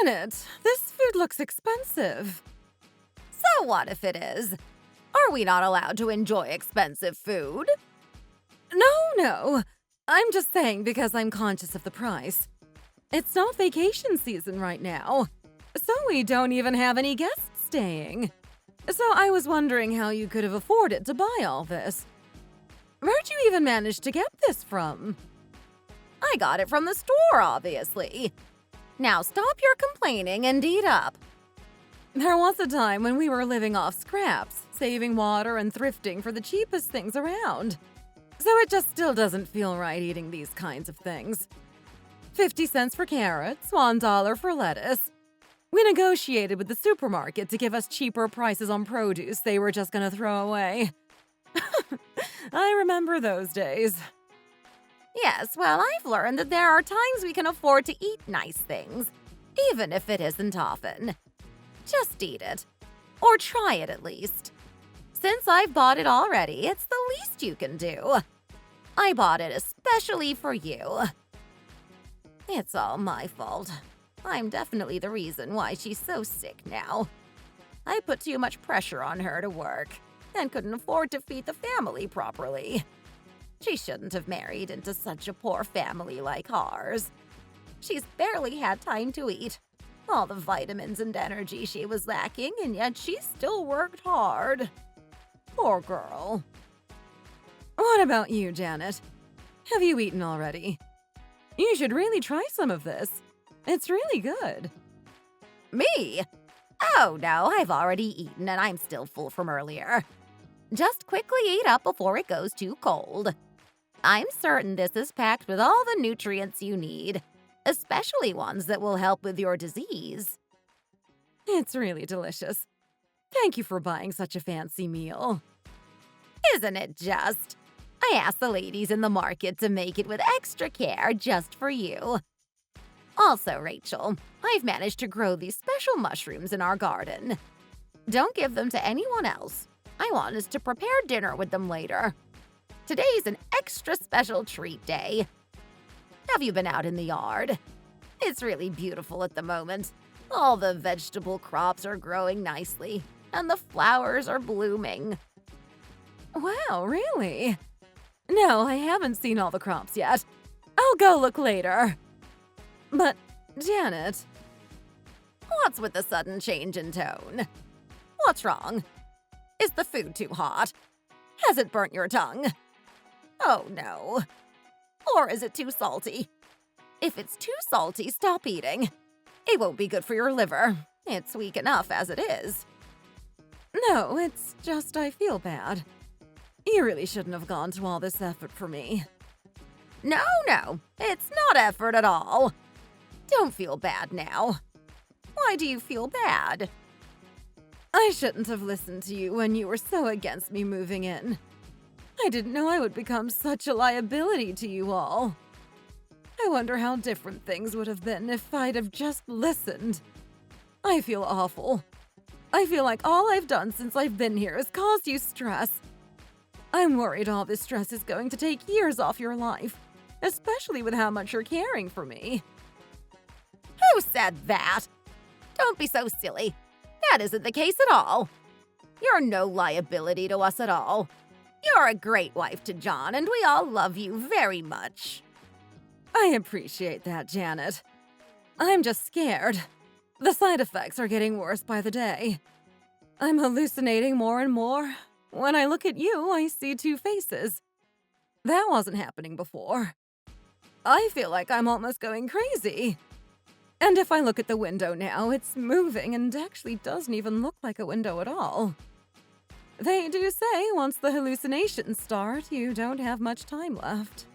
Janet, this food looks expensive. So what if it is? Are we not allowed to enjoy expensive food? No. I'm just saying because I'm conscious of the price. It's not vacation season right now, so we don't even have any guests staying. So I was wondering how you could have afforded to buy all this. Where'd you even manage to get this from? I got it from the store, obviously. Now stop your complaining and eat up. There was a time when we were living off scraps, saving water and thrifting for the cheapest things around. So it just still doesn't feel right eating these kinds of things. 50 cents for carrots, $1 for lettuce. We negotiated with the supermarket to give us cheaper prices on produce they were just gonna throw away. I remember those days. Yes, well, I've learned that there are times we can afford to eat nice things, even if it isn't often. Just eat it. Or try it at least. Since I've bought it already, it's the least you can do. I bought it especially for you. It's all my fault. I'm definitely the reason why she's so sick now. I put too much pressure on her to work and couldn't afford to feed the family properly. She shouldn't have married into such a poor family like ours. She's barely had time to eat. All the vitamins and energy she was lacking, and yet she still worked hard. Poor girl. What about you, Janet? Have you eaten already? You should really try some of this. It's really good. Me? Oh no, I've already eaten and I'm still full from earlier. Just quickly eat up before it goes too cold. I'm certain this is packed with all the nutrients you need, especially ones that will help with your disease. It's really delicious. Thank you for buying such a fancy meal. Isn't it just? I asked the ladies in the market to make it with extra care just for you. Also, Rachel, I've managed to grow these special mushrooms in our garden. Don't give them to anyone else. I want us to prepare dinner with them later. Today's an extra special treat day. Have you been out in the yard? It's really beautiful at the moment. All the vegetable crops are growing nicely, and the flowers are blooming. Wow, really? No, I haven't seen all the crops yet. I'll go look later. But, Janet… What's with the sudden change in tone? What's wrong? Is the food too hot? Has it burnt your tongue? Oh no. Or is it too salty? If it's too salty, stop eating. It won't be good for your liver. It's weak enough as it is. No, it's just I feel bad. You really shouldn't have gone to all this effort for me. No, it's not effort at all. Don't feel bad now. Why do you feel bad? I shouldn't have listened to you when you were so against me moving in. I didn't know I would become such a liability to you all. I wonder how different things would have been if I'd have just listened. I feel awful. I feel like all I've done since I've been here has caused you stress. I'm worried all this stress is going to take years off your life, especially with how much you're caring for me. Who said that? Don't be so silly. That isn't the case at all. You're no liability to us at all. You're a great wife to John, and we all love you very much. I appreciate that, Janet. I'm just scared. The side effects are getting worse by the day. I'm hallucinating more and more. When I look at you, I see two faces. That wasn't happening before. I feel like I'm almost going crazy. And if I look at the window now, it's moving and actually doesn't even look like a window at all. They do say once the hallucinations start, you don't have much time left.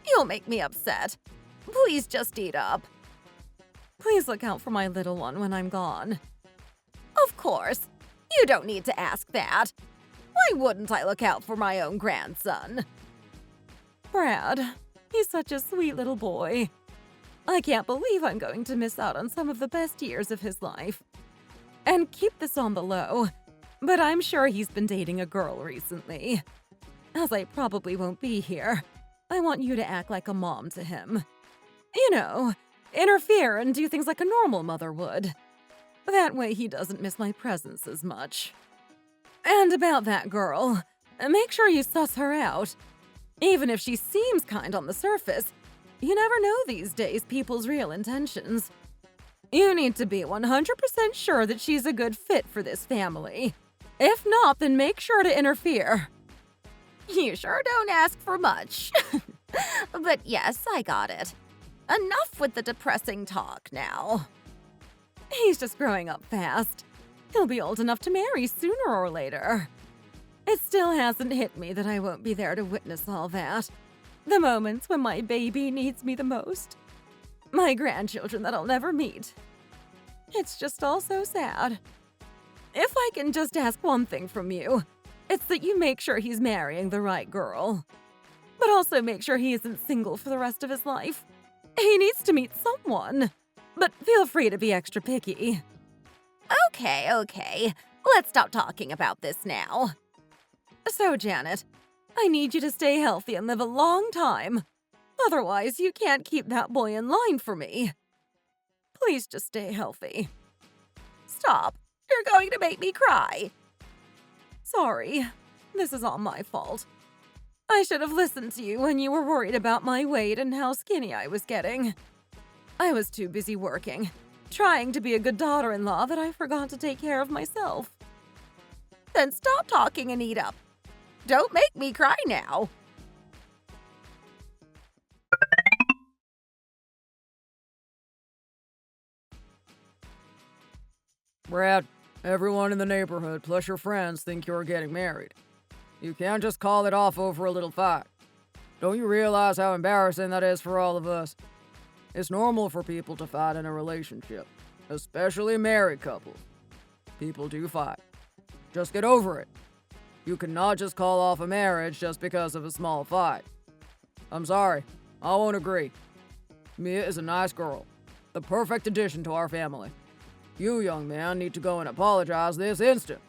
You'll make me upset. Please just eat up. Please look out for my little one when I'm gone. Of course. You don't need to ask that. Why wouldn't I look out for my own grandson? Brad, he's such a sweet little boy. I can't believe I'm going to miss out on some of the best years of his life. And keep this on the low, but I'm sure he's been dating a girl recently. As I probably won't be here, I want you to act like a mom to him. You know, interfere and do things like a normal mother would. That way he doesn't miss my presence as much. And about that girl, make sure you suss her out. Even if she seems kind on the surface, you never know these days people's real intentions. You need to be 100% sure that she's a good fit for this family. If not, then make sure to interfere. You sure don't ask for much. But yes, I got it. Enough with the depressing talk now. He's just growing up fast. He'll be old enough to marry sooner or later. It still hasn't hit me that I won't be there to witness all that. The moments when my baby needs me the most. My grandchildren that I'll never meet. It's just all so sad. If I can just ask one thing from you, it's that you make sure he's marrying the right girl. But also make sure he isn't single for the rest of his life. He needs to meet someone. But feel free to be extra picky. Okay. Let's stop talking about this now. So, Janet, I need you to stay healthy and live a long time. Otherwise, you can't keep that boy in line for me. Please just stay healthy. Stop. You're going to make me cry. Sorry. This is all my fault. I should have listened to you when you were worried about my weight and how skinny I was getting. I was too busy working, trying to be a good daughter-in-law that I forgot to take care of myself. Then stop talking and eat up. Don't make me cry now. Brad, everyone in the neighborhood plus your friends think you're getting married. You can't just call it off over a little fight. Don't you realize how embarrassing that is for all of us? It's normal for people to fight in a relationship, especially married couples. People do fight. Just get over it. You cannot just call off a marriage just because of a small fight. I'm sorry, I won't agree. Mia is a nice girl, the perfect addition to our family. You, young man, need to go and apologize this instant.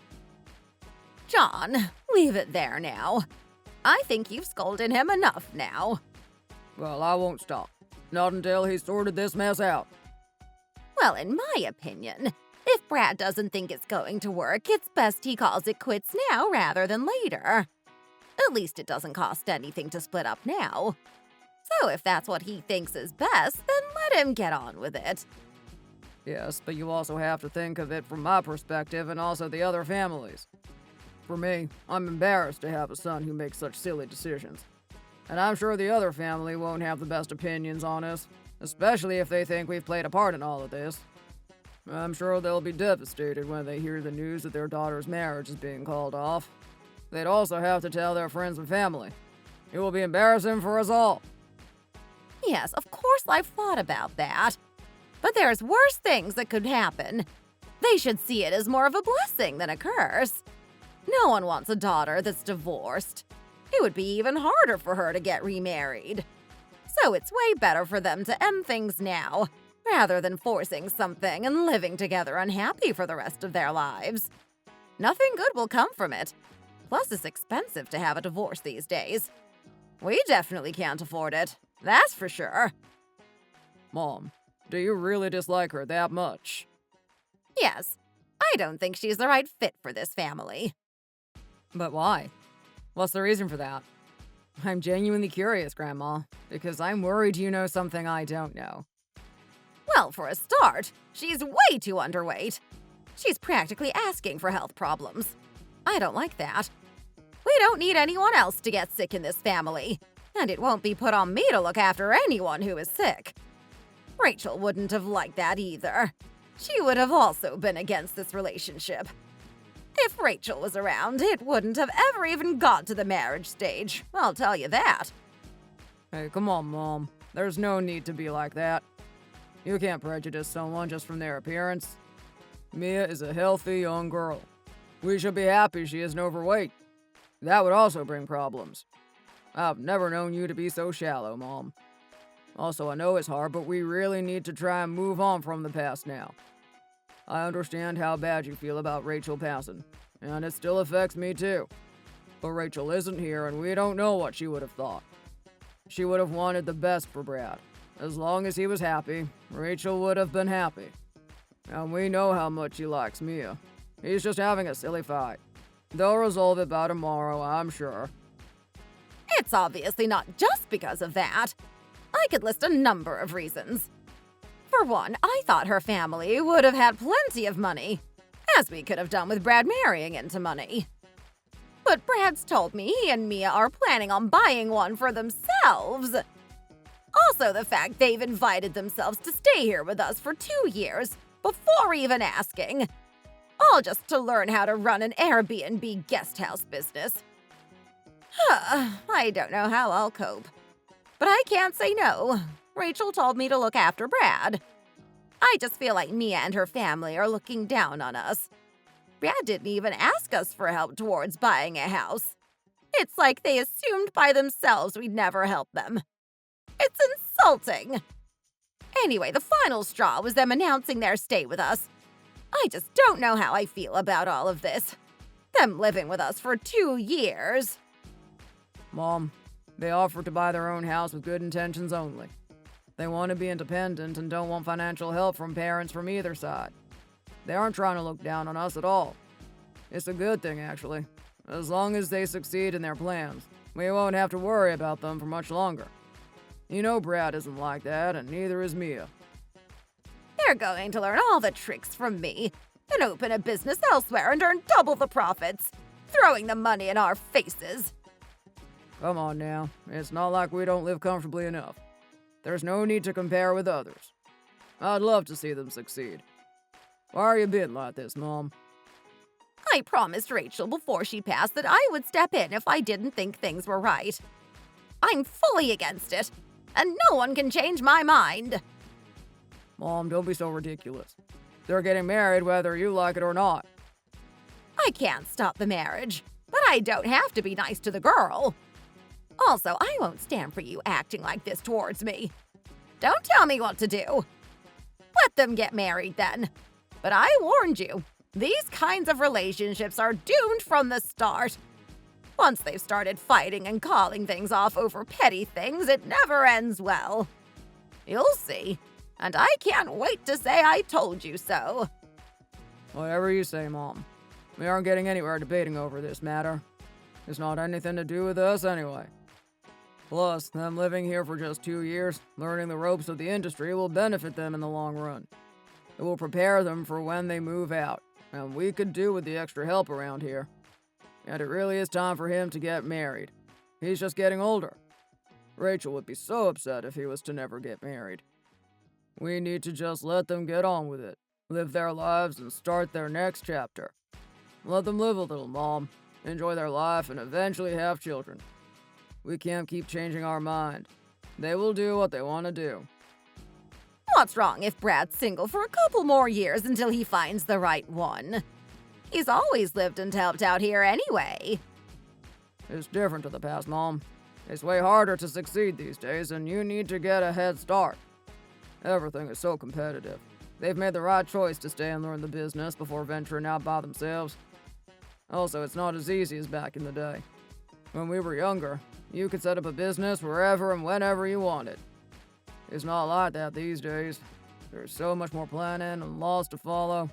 John, leave it there now. I think you've scolded him enough now. Well, I won't stop. Not until he's sorted this mess out. Well, in my opinion, if Brad doesn't think it's going to work, it's best he calls it quits now rather than later. At least it doesn't cost anything to split up now. So if that's what he thinks is best, then let him get on with it. Yes, but you also have to think of it from my perspective and also the other families. For me, I'm embarrassed to have a son who makes such silly decisions. And I'm sure the other family won't have the best opinions on us, especially if they think we've played a part in all of this. I'm sure they'll be devastated when they hear the news that their daughter's marriage is being called off. They'd also have to tell their friends and family. It will be embarrassing for us all. Yes, of course I've thought about that. But there's worse things that could happen. They should see it as more of a blessing than a curse. No one wants a daughter that's divorced. It would be even harder for her to get remarried. So it's way better for them to end things now, rather than forcing something and living together unhappy for the rest of their lives. Nothing good will come from it. Plus, it's expensive to have a divorce these days. We definitely can't afford it, that's for sure. Mom, do you really dislike her that much? Yes, I don't think she's the right fit for this family. But why? What's the reason for that? I'm genuinely curious, Grandma, because I'm worried you know something I don't know. Well, for a start, she's way too underweight. She's practically asking for health problems. I don't like that. We don't need anyone else to get sick in this family, and it won't be put on me to look after anyone who is sick. Rachel wouldn't have liked that either. She would have also been against this relationship. If Rachel was around, it wouldn't have ever even got to the marriage stage, I'll tell you that. Hey, come on, Mom. There's no need to be like that. You can't prejudice someone just from their appearance. Mia is a healthy young girl. We should be happy she isn't overweight. That would also bring problems. I've never known you to be so shallow, Mom. Also, I know it's hard, but we really need to try and move on from the past now. I understand how bad you feel about Rachel passing, and it still affects me too. But Rachel isn't here, and we don't know what she would have thought. She would have wanted the best for Brad, As long as he was happy, Rachel would have been happy. And we know how much he likes Mia. He's just having a silly fight. They'll resolve it by tomorrow, I'm sure. It's obviously not just because of that. I could list a number of reasons. For one, I thought her family would have had plenty of money, as we could have done with Brad marrying into money. But Brad's told me he and Mia are planning on buying one for themselves. Also, the fact they've invited themselves to stay here with us for 2 years before even asking. All just to learn how to run an Airbnb guest house business. I don't know how I'll cope. But I can't say no. Rachel told me to look after Brad. I just feel like Mia and her family are looking down on us. Brad didn't even ask us for help towards buying a house. It's like they assumed by themselves we'd never help them. It's insulting. Anyway, the final straw was them announcing their stay with us. I just don't know how I feel about all of this. Them living with us for 2 years. Mom, they offered to buy their own house with good intentions only. They want to be independent and don't want financial help from parents from either side. They aren't trying to look down on us at all. It's a good thing, actually. As long as they succeed in their plans, we won't have to worry about them for much longer. You know Brad isn't like that, and neither is Mia. They're going to learn all the tricks from me and open a business elsewhere and earn double the profits, throwing the money in our faces. Come on now, it's not like we don't live comfortably enough. There's no need to compare with others. I'd love to see them succeed. Why are you being like this, Mom? I promised Rachel before she passed that I would step in if I didn't think things were right. I'm fully against it, and no one can change my mind. Mom, don't be so ridiculous. They're getting married whether you like it or not. I can't stop the marriage, but I don't have to be nice to the girl. Also, I won't stand for you acting like this towards me. Don't tell me what to do. Let them get married then. But I warned you, these kinds of relationships are doomed from the start. Once they've started fighting and calling things off over petty things, it never ends well. You'll see. And I can't wait to say I told you so. Whatever you say, Mom. We aren't getting anywhere debating over this matter. It's not anything to do with us anyway. Plus, them living here for just 2 years, learning the ropes of the industry will benefit them in the long run. It will prepare them for when they move out, and we could do with the extra help around here. And it really is time for him to get married. He's just getting older. Rachel would be so upset if he was to never get married. We need to just let them get on with it, live their lives, and start their next chapter. Let them live a little, Mom, enjoy their life, and eventually have children. We can't keep changing our mind. They will do what they want to do. What's wrong if Brad's single for a couple more years until he finds the right one? He's always lived and helped out here anyway. It's different to the past, Mom. It's way harder to succeed these days, and you need to get a head start. Everything is so competitive. They've made the right choice to stay and learn the business before venturing out by themselves. Also, it's not as easy as back in the day. When we were younger, you could set up a business wherever and whenever you wanted. It's not like that these days. There's so much more planning and laws to follow.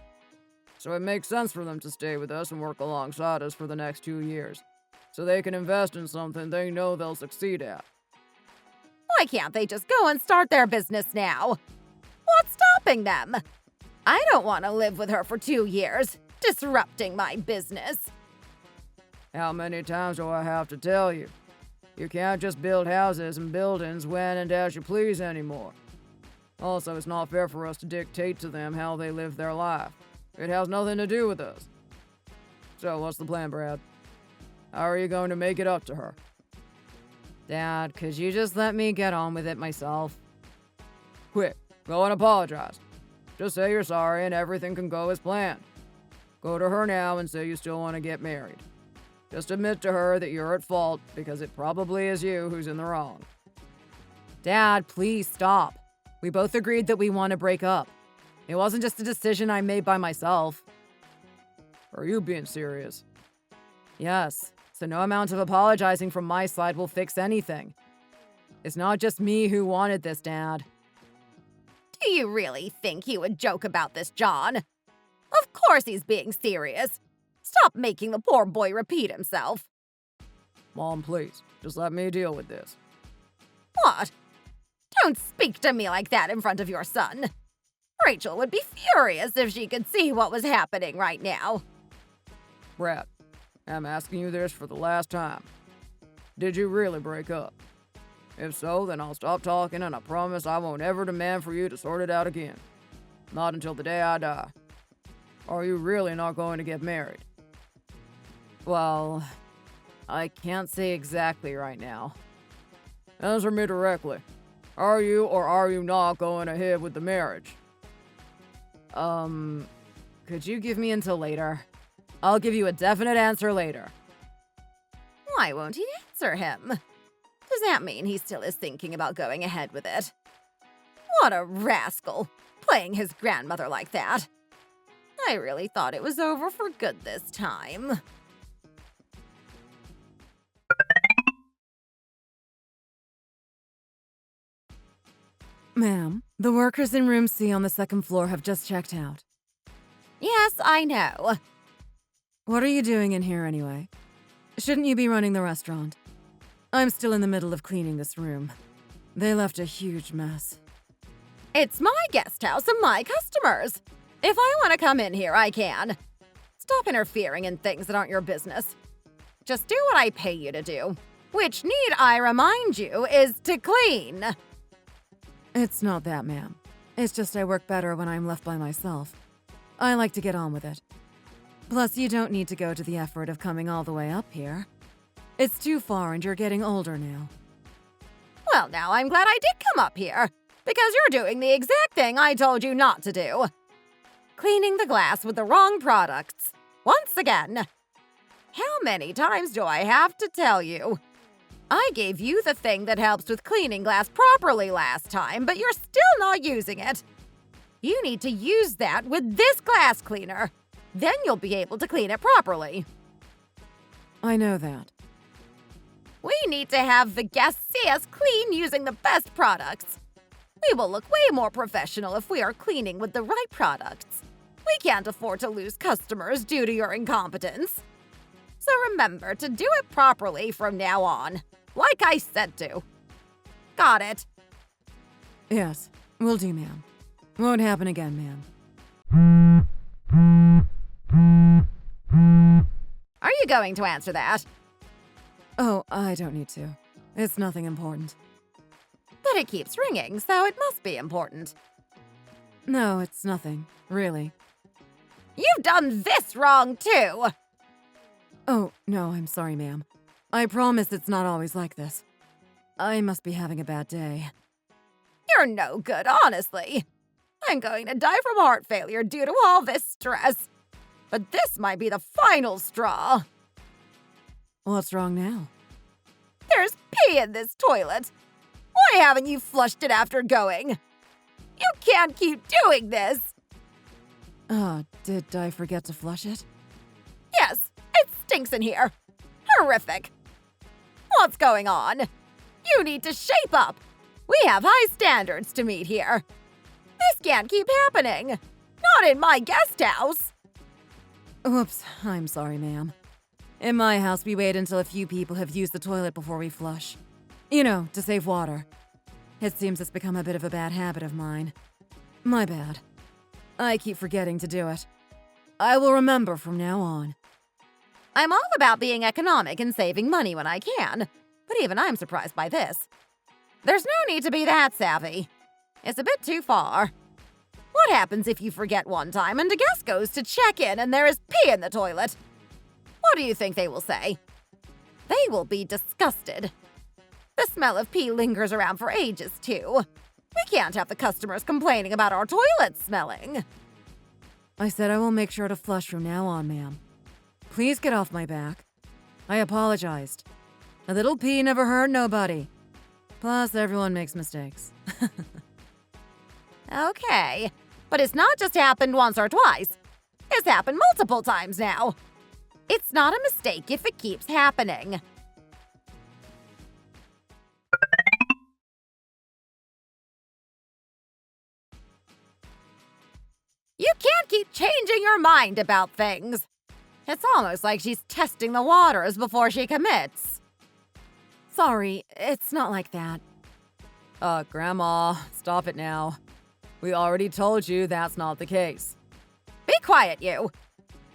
So it makes sense for them to stay with us and work alongside us for the next 2 years, so they can invest in something they know they'll succeed at. Why can't they just go and start their business now? What's stopping them? I don't want to live with her for 2 years, disrupting my business. How many times do I have to tell you? You can't just build houses and buildings when and as you please anymore. Also, it's not fair for us to dictate to them how they live their life. It has nothing to do with us. So, what's the plan, Brad? How are you going to make it up to her? Dad, could you just let me get on with it myself? Quick, go and apologize. Just say you're sorry and everything can go as planned. Go to her now and say you still want to get married. Just admit to her that you're at fault because it probably is you who's in the wrong. Dad, please stop. We both agreed that we want to break up. It wasn't just a decision I made by myself. Are you being serious? Yes, so no amount of apologizing from my side will fix anything. It's not just me who wanted this, Dad. Do you really think he would joke about this, John? Of course he's being serious. Stop making the poor boy repeat himself. Mom, please, just let me deal with this. What? Don't speak to me like that in front of your son. Rachel would be furious if she could see what was happening right now. Brad, I'm asking you this for the last time. Did you really break up? If so, then I'll stop talking and I promise I won't ever demand for you to sort it out again. Not until the day I die. Are you really not going to get married? Well, I can't say exactly right now. Answer me directly. Are you or are you not going ahead with the marriage? Could you give me until later? I'll give you a definite answer later. Why won't he answer him? Does that mean he still is thinking about going ahead with it? What a rascal, playing his grandmother like that. I really thought it was over for good this time. Ma'am, the workers in room C on the second floor have just checked out. Yes, I know. What are you doing in here anyway? Shouldn't you be running the restaurant? I'm still in the middle of cleaning this room. They left a huge mess. It's my guest house and my customers. If I want to come in here, I can. Stop interfering in things that aren't your business. Just do what I pay you to do, which, need I remind you, is to clean. It's not that, ma'am. It's just I work better when I'm left by myself. I like to get on with it. Plus, you don't need to go to the effort of coming all the way up here. It's too far and you're getting older now. Well, now I'm glad I did come up here, because you're doing the exact thing I told you not to do. Cleaning the glass with the wrong products. Once again. How many times do I have to tell you? I gave you the thing that helps with cleaning glass properly last time, but you're still not using it. You need to use that with this glass cleaner. Then you'll be able to clean it properly. I know that. We need to have the guests see us clean using the best products. We will look way more professional if we are cleaning with the right products. We can't afford to lose customers due to your incompetence. So remember to do it properly from now on, like I said to. Got it? Yes, will do, ma'am. Won't happen again, ma'am. Are you going to answer that? Oh, I don't need to. It's nothing important. But it keeps ringing, so it must be important. No, it's nothing, really. You've done this wrong, too! Oh, no, I'm sorry, ma'am. I promise it's not always like this. I must be having a bad day. You're no good, honestly. I'm going to die from heart failure due to all this stress. But this might be the final straw. What's wrong now? There's pee in this toilet. Why haven't you flushed it after going? You can't keep doing this. Did I forget to flush it? Yes, it stinks in here. Horrific. What's going on? You need to shape up. We have high standards to meet here. This can't keep happening. Not in my guest house. Whoops, I'm sorry, ma'am. In my house, we wait until a few people have used the toilet before we flush. You know, to save water. It seems it's become a bit of a bad habit of mine. My bad. I keep forgetting to do it. I will remember from now on. I'm all about being economic and saving money when I can, but even I'm surprised by this. There's no need to be that savvy. It's a bit too far. What happens if you forget one time and a guest goes to check in and there is pee in the toilet? What do you think they will say? They will be disgusted. The smell of pee lingers around for ages, too. We can't have the customers complaining about our toilets smelling. I said I will make sure to flush from now on, ma'am. Please get off my back. I apologized. A little pee never hurt nobody. Plus, everyone makes mistakes. Okay, but it's not just happened once or twice. It's happened multiple times now. It's not a mistake if it keeps happening. You can't keep changing your mind about things. It's almost like she's testing the waters before she commits. Sorry, it's not like that. Grandma, stop it now. We already told you that's not the case. Be quiet, you.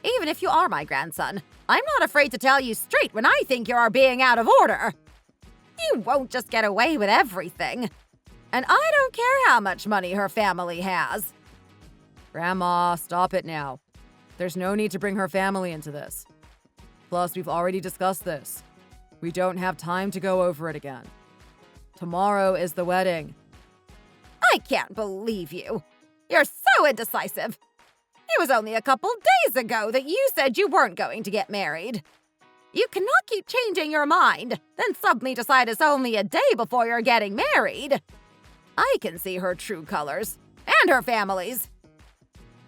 Even if you are my grandson, I'm not afraid to tell you straight when I think you are being out of order. You won't just get away with everything. And I don't care how much money her family has. Grandma, stop it now. There's no need to bring her family into this. Plus, we've already discussed this. We don't have time to go over it again. Tomorrow is the wedding. I can't believe you. You're so indecisive. It was only a couple days ago that you said you weren't going to get married. You cannot keep changing your mind, then suddenly decide it's only a day before you're getting married. I can see her true colors, and her family's.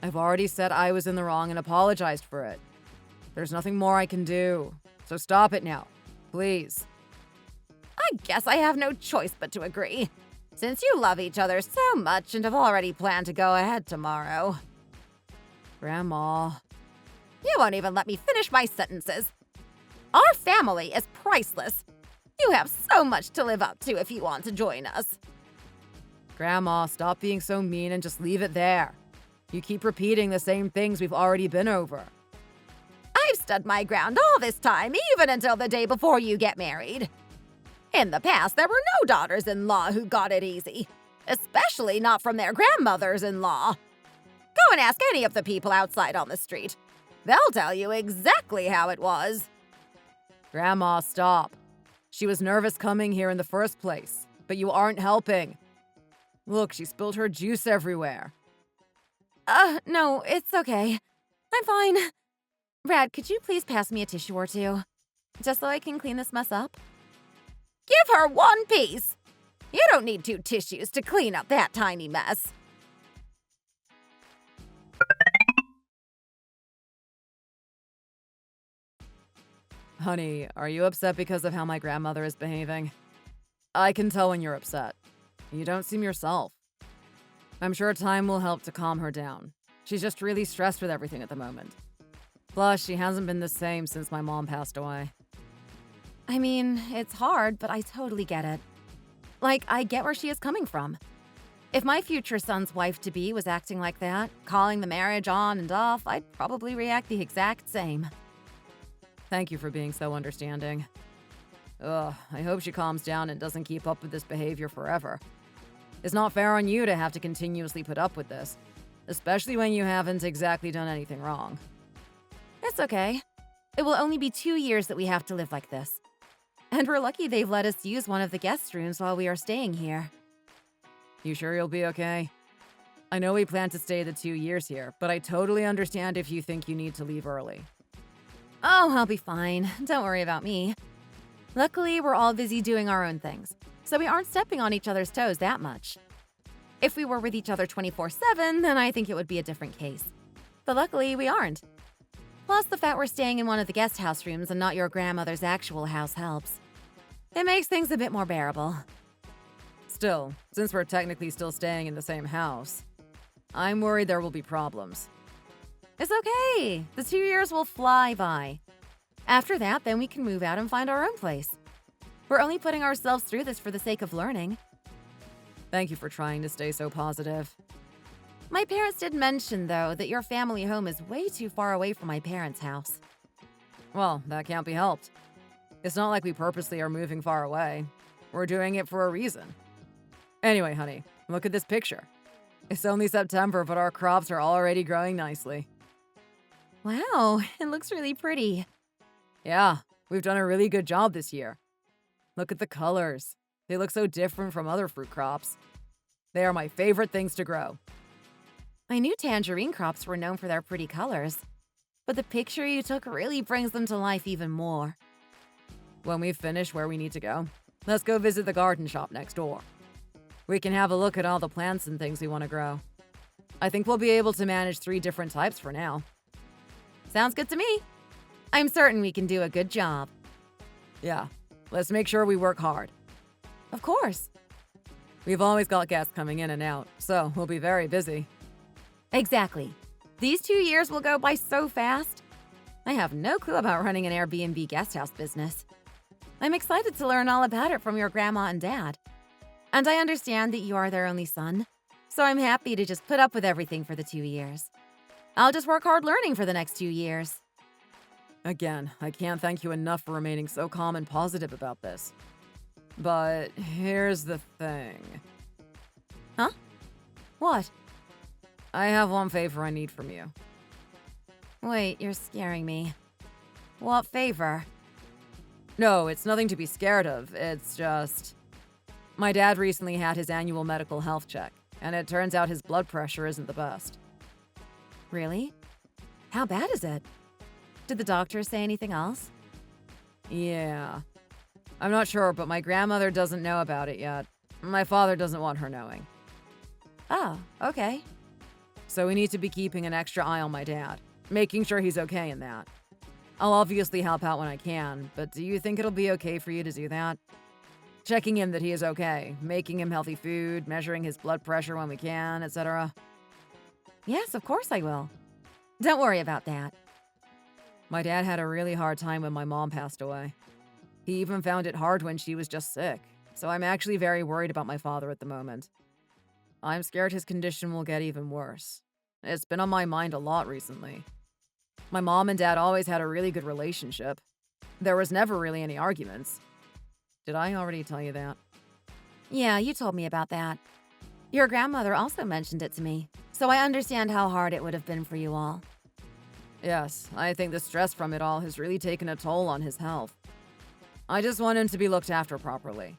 I've already said I was in the wrong and apologized for it. There's nothing more I can do, so stop it now, please. I guess I have no choice but to agree, since you love each other so much and have already planned to go ahead tomorrow. Grandma. You won't even let me finish my sentences. Our family is priceless. You have so much to live up to if you want to join us. Grandma, stop being so mean and just leave it there. You keep repeating the same things we've already been over. I've stood my ground all this time, even until the day before you get married. In the past, there were no daughters-in-law who got it easy, especially not from their grandmothers-in-law. Go and ask any of the people outside on the street. They'll tell you exactly how it was. Grandma, stop. She was nervous coming here in the first place, but you aren't helping. Look, she spilled her juice everywhere. No, it's okay. I'm fine. Brad, could you please pass me a tissue or two? Just so I can clean this mess up? Give her one piece. You don't need 2 tissues to clean up that tiny mess. Honey, are you upset because of how my grandmother is behaving? I can tell when you're upset. You don't seem yourself. I'm sure time will help to calm her down. She's just really stressed with everything at the moment. Plus, she hasn't been the same since my mom passed away. I mean, it's hard, but I totally get it. Like, I get where she is coming from. If my future son's wife-to-be was acting like that, calling the marriage on and off, I'd probably react the exact same. Thank you for being so understanding. Ugh, I hope she calms down and doesn't keep up with this behavior forever. It's not fair on you to have to continuously put up with this, especially when you haven't exactly done anything wrong. It's okay. It will only be 2 years that we have to live like this. And we're lucky they've let us use one of the guest rooms while we are staying here. You sure you'll be okay? I know we plan to stay the 2 years here, but I totally understand if you think you need to leave early. Oh, I'll be fine. Don't worry about me. Luckily, we're all busy doing our own things, so we aren't stepping on each other's toes that much. If we were with each other 24/7, then I think it would be a different case. But luckily, we aren't. Plus, the fact we're staying in one of the guest house rooms and not your grandmother's actual house helps. It makes things a bit more bearable. Still, since we're technically still staying in the same house, I'm worried there will be problems. It's okay. The 2 years will fly by. After that, then we can move out and find our own place. We're only putting ourselves through this for the sake of learning. Thank you for trying to stay so positive. My parents did mention, though, that your family home is way too far away from my parents' house. Well, that can't be helped. It's not like we purposely are moving far away. We're doing it for a reason. Anyway, honey, look at this picture. It's only September, but our crops are already growing nicely. Wow, it looks really pretty. Yeah, we've done a really good job this year. Look at the colors. They look so different from other fruit crops. They are my favorite things to grow. I knew tangerine crops were known for their pretty colors, but the picture you took really brings them to life even more. When we finish where we need to go, let's go visit the garden shop next door. We can have a look at all the plants and things we want to grow. I think we'll be able to manage 3 different types for now. Sounds good to me. I'm certain we can do a good job. Yeah, let's make sure we work hard. Of course. We've always got guests coming in and out, so we'll be very busy. Exactly. These 2 years will go by so fast. I have no clue about running an Airbnb guesthouse business. I'm excited to learn all about it from your grandma and dad. And I understand that you are their only son, so I'm happy to just put up with everything for the 2 years. I'll just work hard learning for the next 2 years. Again, I can't thank you enough for remaining so calm and positive about this. But here's the thing. Huh? What? I have one favor I need from you. Wait, you're scaring me. What favor? No, it's nothing to be scared of. It's just... My dad recently had his annual medical health check, and it turns out his blood pressure isn't the best. Really? How bad is it? Did the doctor say anything else? Yeah. I'm not sure, but my grandmother doesn't know about it yet. My father doesn't want her knowing. Oh, okay. So we need to be keeping an extra eye on my dad, making sure he's okay in that. I'll obviously help out when I can, but do you think it'll be okay for you to do that? Checking in that he is okay, making him healthy food, measuring his blood pressure when we can, etc. Yes, of course I will. Don't worry about that. My dad had a really hard time when my mom passed away. He even found it hard when she was just sick, so I'm actually very worried about my father at the moment. I'm scared his condition will get even worse. It's been on my mind a lot recently. My mom and dad always had a really good relationship. There was never really any arguments. Did I already tell you that? Yeah, you told me about that. Your grandmother also mentioned it to me, so I understand how hard it would have been for you all. Yes, I think the stress from it all has really taken a toll on his health. I just want him to be looked after properly.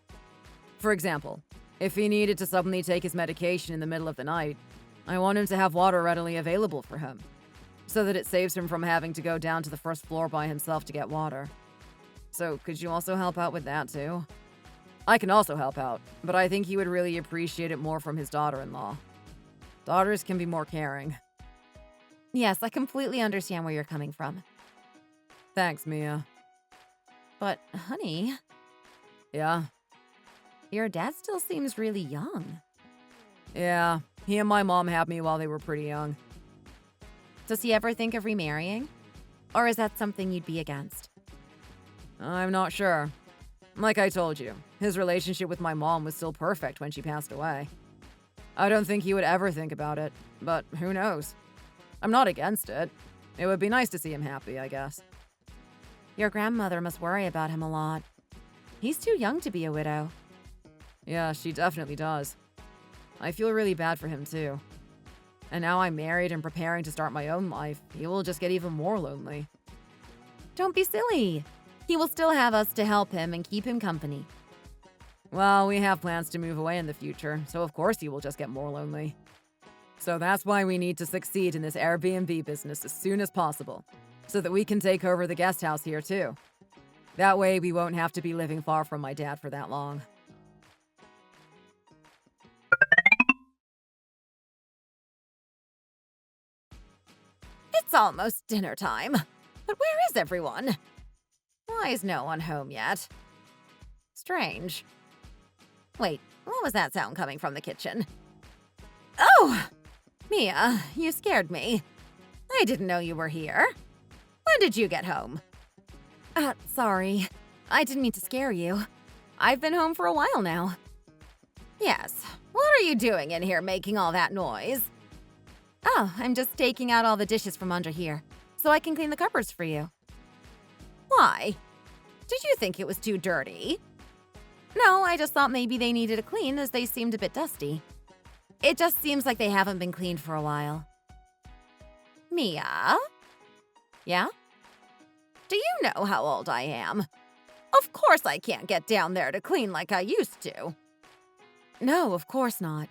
For example, if he needed to suddenly take his medication in the middle of the night, I want him to have water readily available for him, so that it saves him from having to go down to the first floor by himself to get water. So could you also help out with that too? I can also help out, but I think he would really appreciate it more from his daughter-in-law. Daughters can be more caring. Yes, I completely understand where you're coming from. Thanks, Mia. But, honey... Yeah? Your dad still seems really young. Yeah, he and my mom had me while they were pretty young. Does he ever think of remarrying? Or is that something you'd be against? I'm not sure. Like I told you, his relationship with my mom was still perfect when she passed away. I don't think he would ever think about it, but who knows? I'm not against it. It would be nice to see him happy, I guess. Your grandmother must worry about him a lot. He's too young to be a widow. Yeah, she definitely does. I feel really bad for him too. And now I'm married and preparing to start my own life, he will just get even more lonely. Don't be silly. He will still have us to help him and keep him company. Well, we have plans to move away in the future, so of course he will just get more lonely. So that's why we need to succeed in this Airbnb business as soon as possible, so that we can take over the guest house here too. That way we won't have to be living far from my dad for that long. It's almost dinner time. But where is everyone? Why is no one home yet? Strange. Wait, what was that sound coming from the kitchen? Oh! Mia, you scared me. I didn't know you were here. When did you get home? Sorry. I didn't mean to scare you. I've been home for a while now. Yes. What are you doing in here making all that noise? Oh, I'm just taking out all the dishes from under here, so I can clean the cupboards for you. Why? Did you think it was too dirty? No, I just thought maybe they needed a clean as they seemed a bit dusty. It just seems like they haven't been cleaned for a while. Mia? Yeah? Do you know how old I am? Of course I can't get down there to clean like I used to. No, of course not.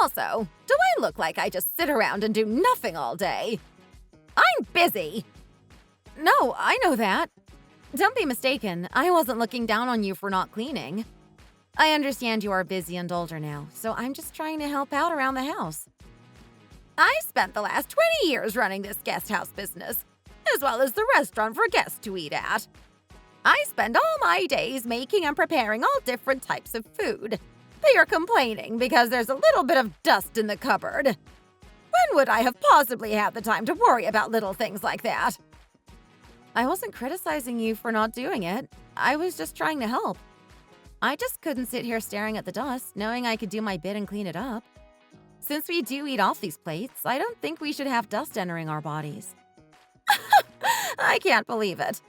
Also, do I look like I just sit around and do nothing all day? I'm busy. No, I know that. Don't be mistaken, I wasn't looking down on you for not cleaning. I understand you are busy and older now, so I'm just trying to help out around the house. I spent the last 20 years running this guest house business, as well as the restaurant for guests to eat at. I spend all my days making and preparing all different types of food. But you're complaining because there's a little bit of dust in the cupboard. When would I have possibly had the time to worry about little things like that? I wasn't criticizing you for not doing it. I was just trying to help. I just couldn't sit here staring at the dust, knowing I could do my bit and clean it up. Since we do eat off these plates, I don't think we should have dust entering our bodies. I can't believe it.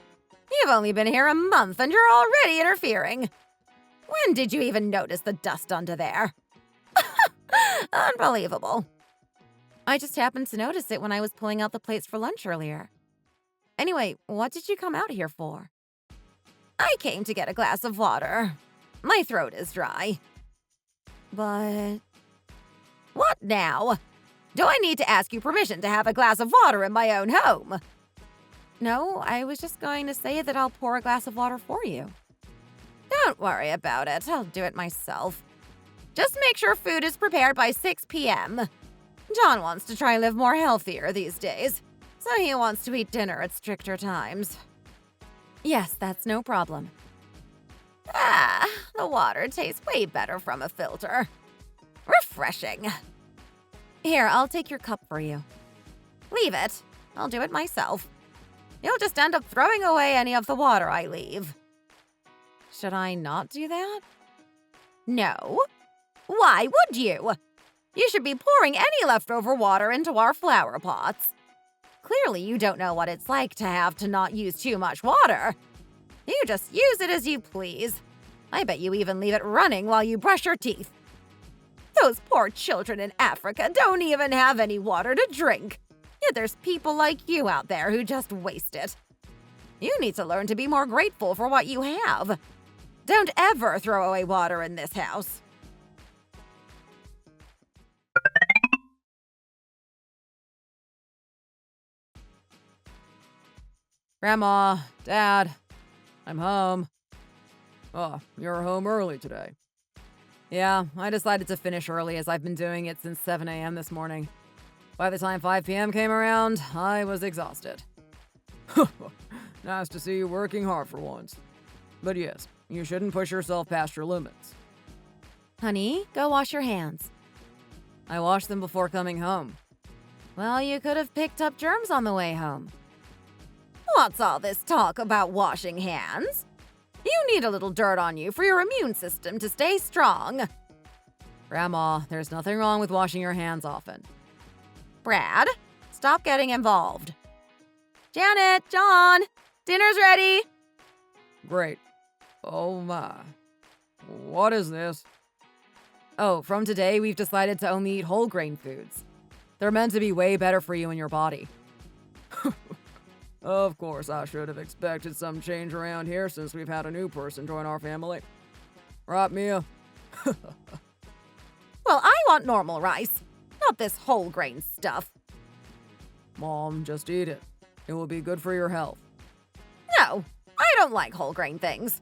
You've only been here a month and you're already interfering. When did you even notice the dust under there? Unbelievable. I just happened to notice it when I was pulling out the plates for lunch earlier. Anyway, what did you come out here for? I came to get a glass of water. My throat is dry. But... What now? Do I need to ask you permission to have a glass of water in my own home? No, I was just going to say that I'll pour a glass of water for you. Don't worry about it. I'll do it myself. Just make sure food is prepared by 6 p.m. John wants to try and live more healthier these days, so he wants to eat dinner at stricter times. Yes, that's no problem. Ah, the water tastes way better from a filter. Refreshing. Here, I'll take your cup for you. Leave it. I'll do it myself. You'll just end up throwing away any of the water I leave. Should I not do that? No. Why would you? You should be pouring any leftover water into our flower pots. Clearly, you don't know what it's like to have to not use too much water. You just use it as you please. I bet you even leave it running while you brush your teeth. Those poor children in Africa don't even have any water to drink. Yet there's people like you out there who just waste it. You need to learn to be more grateful for what you have. Don't ever throw away water in this house. Grandma, Dad, I'm home. Oh, you're home early today. Yeah, I decided to finish early as I've been doing it since 7 a.m. this morning. By the time 5 p.m. came around, I was exhausted. Nice to see you working hard for once. But yes, you shouldn't push yourself past your limits. Honey, go wash your hands. I washed them before coming home. Well, you could have picked up germs on the way home. What's all this talk about washing hands? You need a little dirt on you for your immune system to stay strong. Grandma, there's nothing wrong with washing your hands often. Brad, stop getting involved. Janet, John, dinner's ready. Great. Oh my. What is this? Oh, from today, we've decided to only eat whole grain foods. They're meant to be way better for you and your body. Of course, I should have expected some change around here since we've had a new person join our family. Right, Mia? Well, I want normal rice, not this whole grain stuff. Mom, just eat it. It will be good for your health. No, I don't like whole grain things.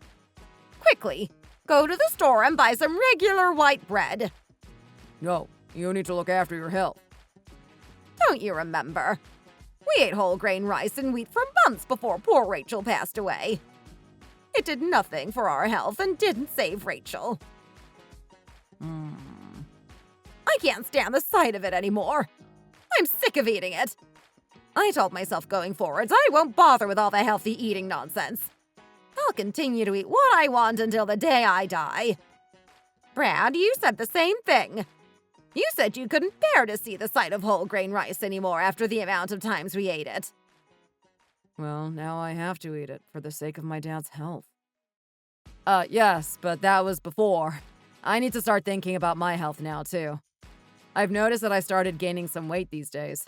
Quickly, go to the store and buy some regular white bread. No, you need to look after your health. Don't you remember? We ate whole grain rice and wheat for months before poor Rachel passed away. It did nothing for our health and didn't save Rachel. I can't stand the sight of it anymore. I'm sick of eating it. I told myself going forwards I won't bother with all the healthy eating nonsense. I'll continue to eat what I want until the day I die. Brad, you said the same thing. You said you couldn't bear to see the sight of whole grain rice anymore after the amount of times we ate it. Well, now I have to eat it for the sake of my dad's health. Yes, but that was before. I need to start thinking about my health now, too. I've noticed that I started gaining some weight these days,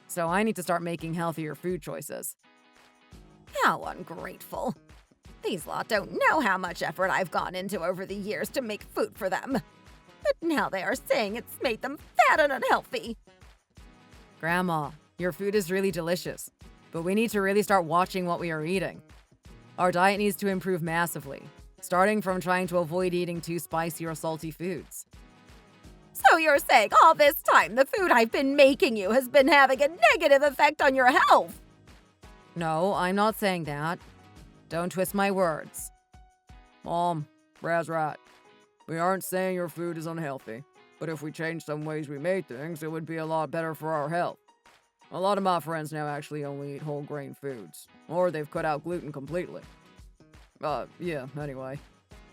so I need to start making healthier food choices. How ungrateful. These lot don't know how much effort I've gone into over the years to make food for them. But now they are saying it's made them fat and unhealthy. Grandma, your food is really delicious, but we need to really start watching what we are eating. Our diet needs to improve massively, starting from trying to avoid eating too spicy or salty foods. So you're saying all this time the food I've been making you has been having a negative effect on your health? No, I'm not saying that. Don't twist my words. Mom, Brad's right. We aren't saying your food is unhealthy. But if we changed some ways we made things, it would be a lot better for our health. A lot of my friends now actually only eat whole grain foods, or they've cut out gluten completely. Yeah, anyway.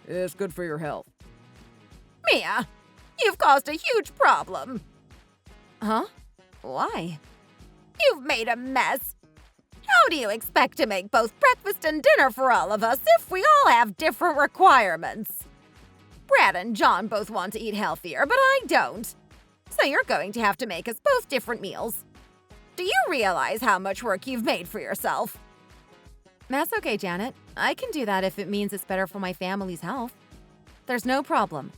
It's good for your health. Mia, you've caused a huge problem. Huh? Why? You've made a mess. How do you expect to make both breakfast and dinner for all of us if we all have different requirements? Brad and John both want to eat healthier, but I don't. So you're going to have to make us both different meals. Do you realize how much work you've made for yourself? That's okay, Janet. I can do that if it means it's better for my family's health. There's no problem.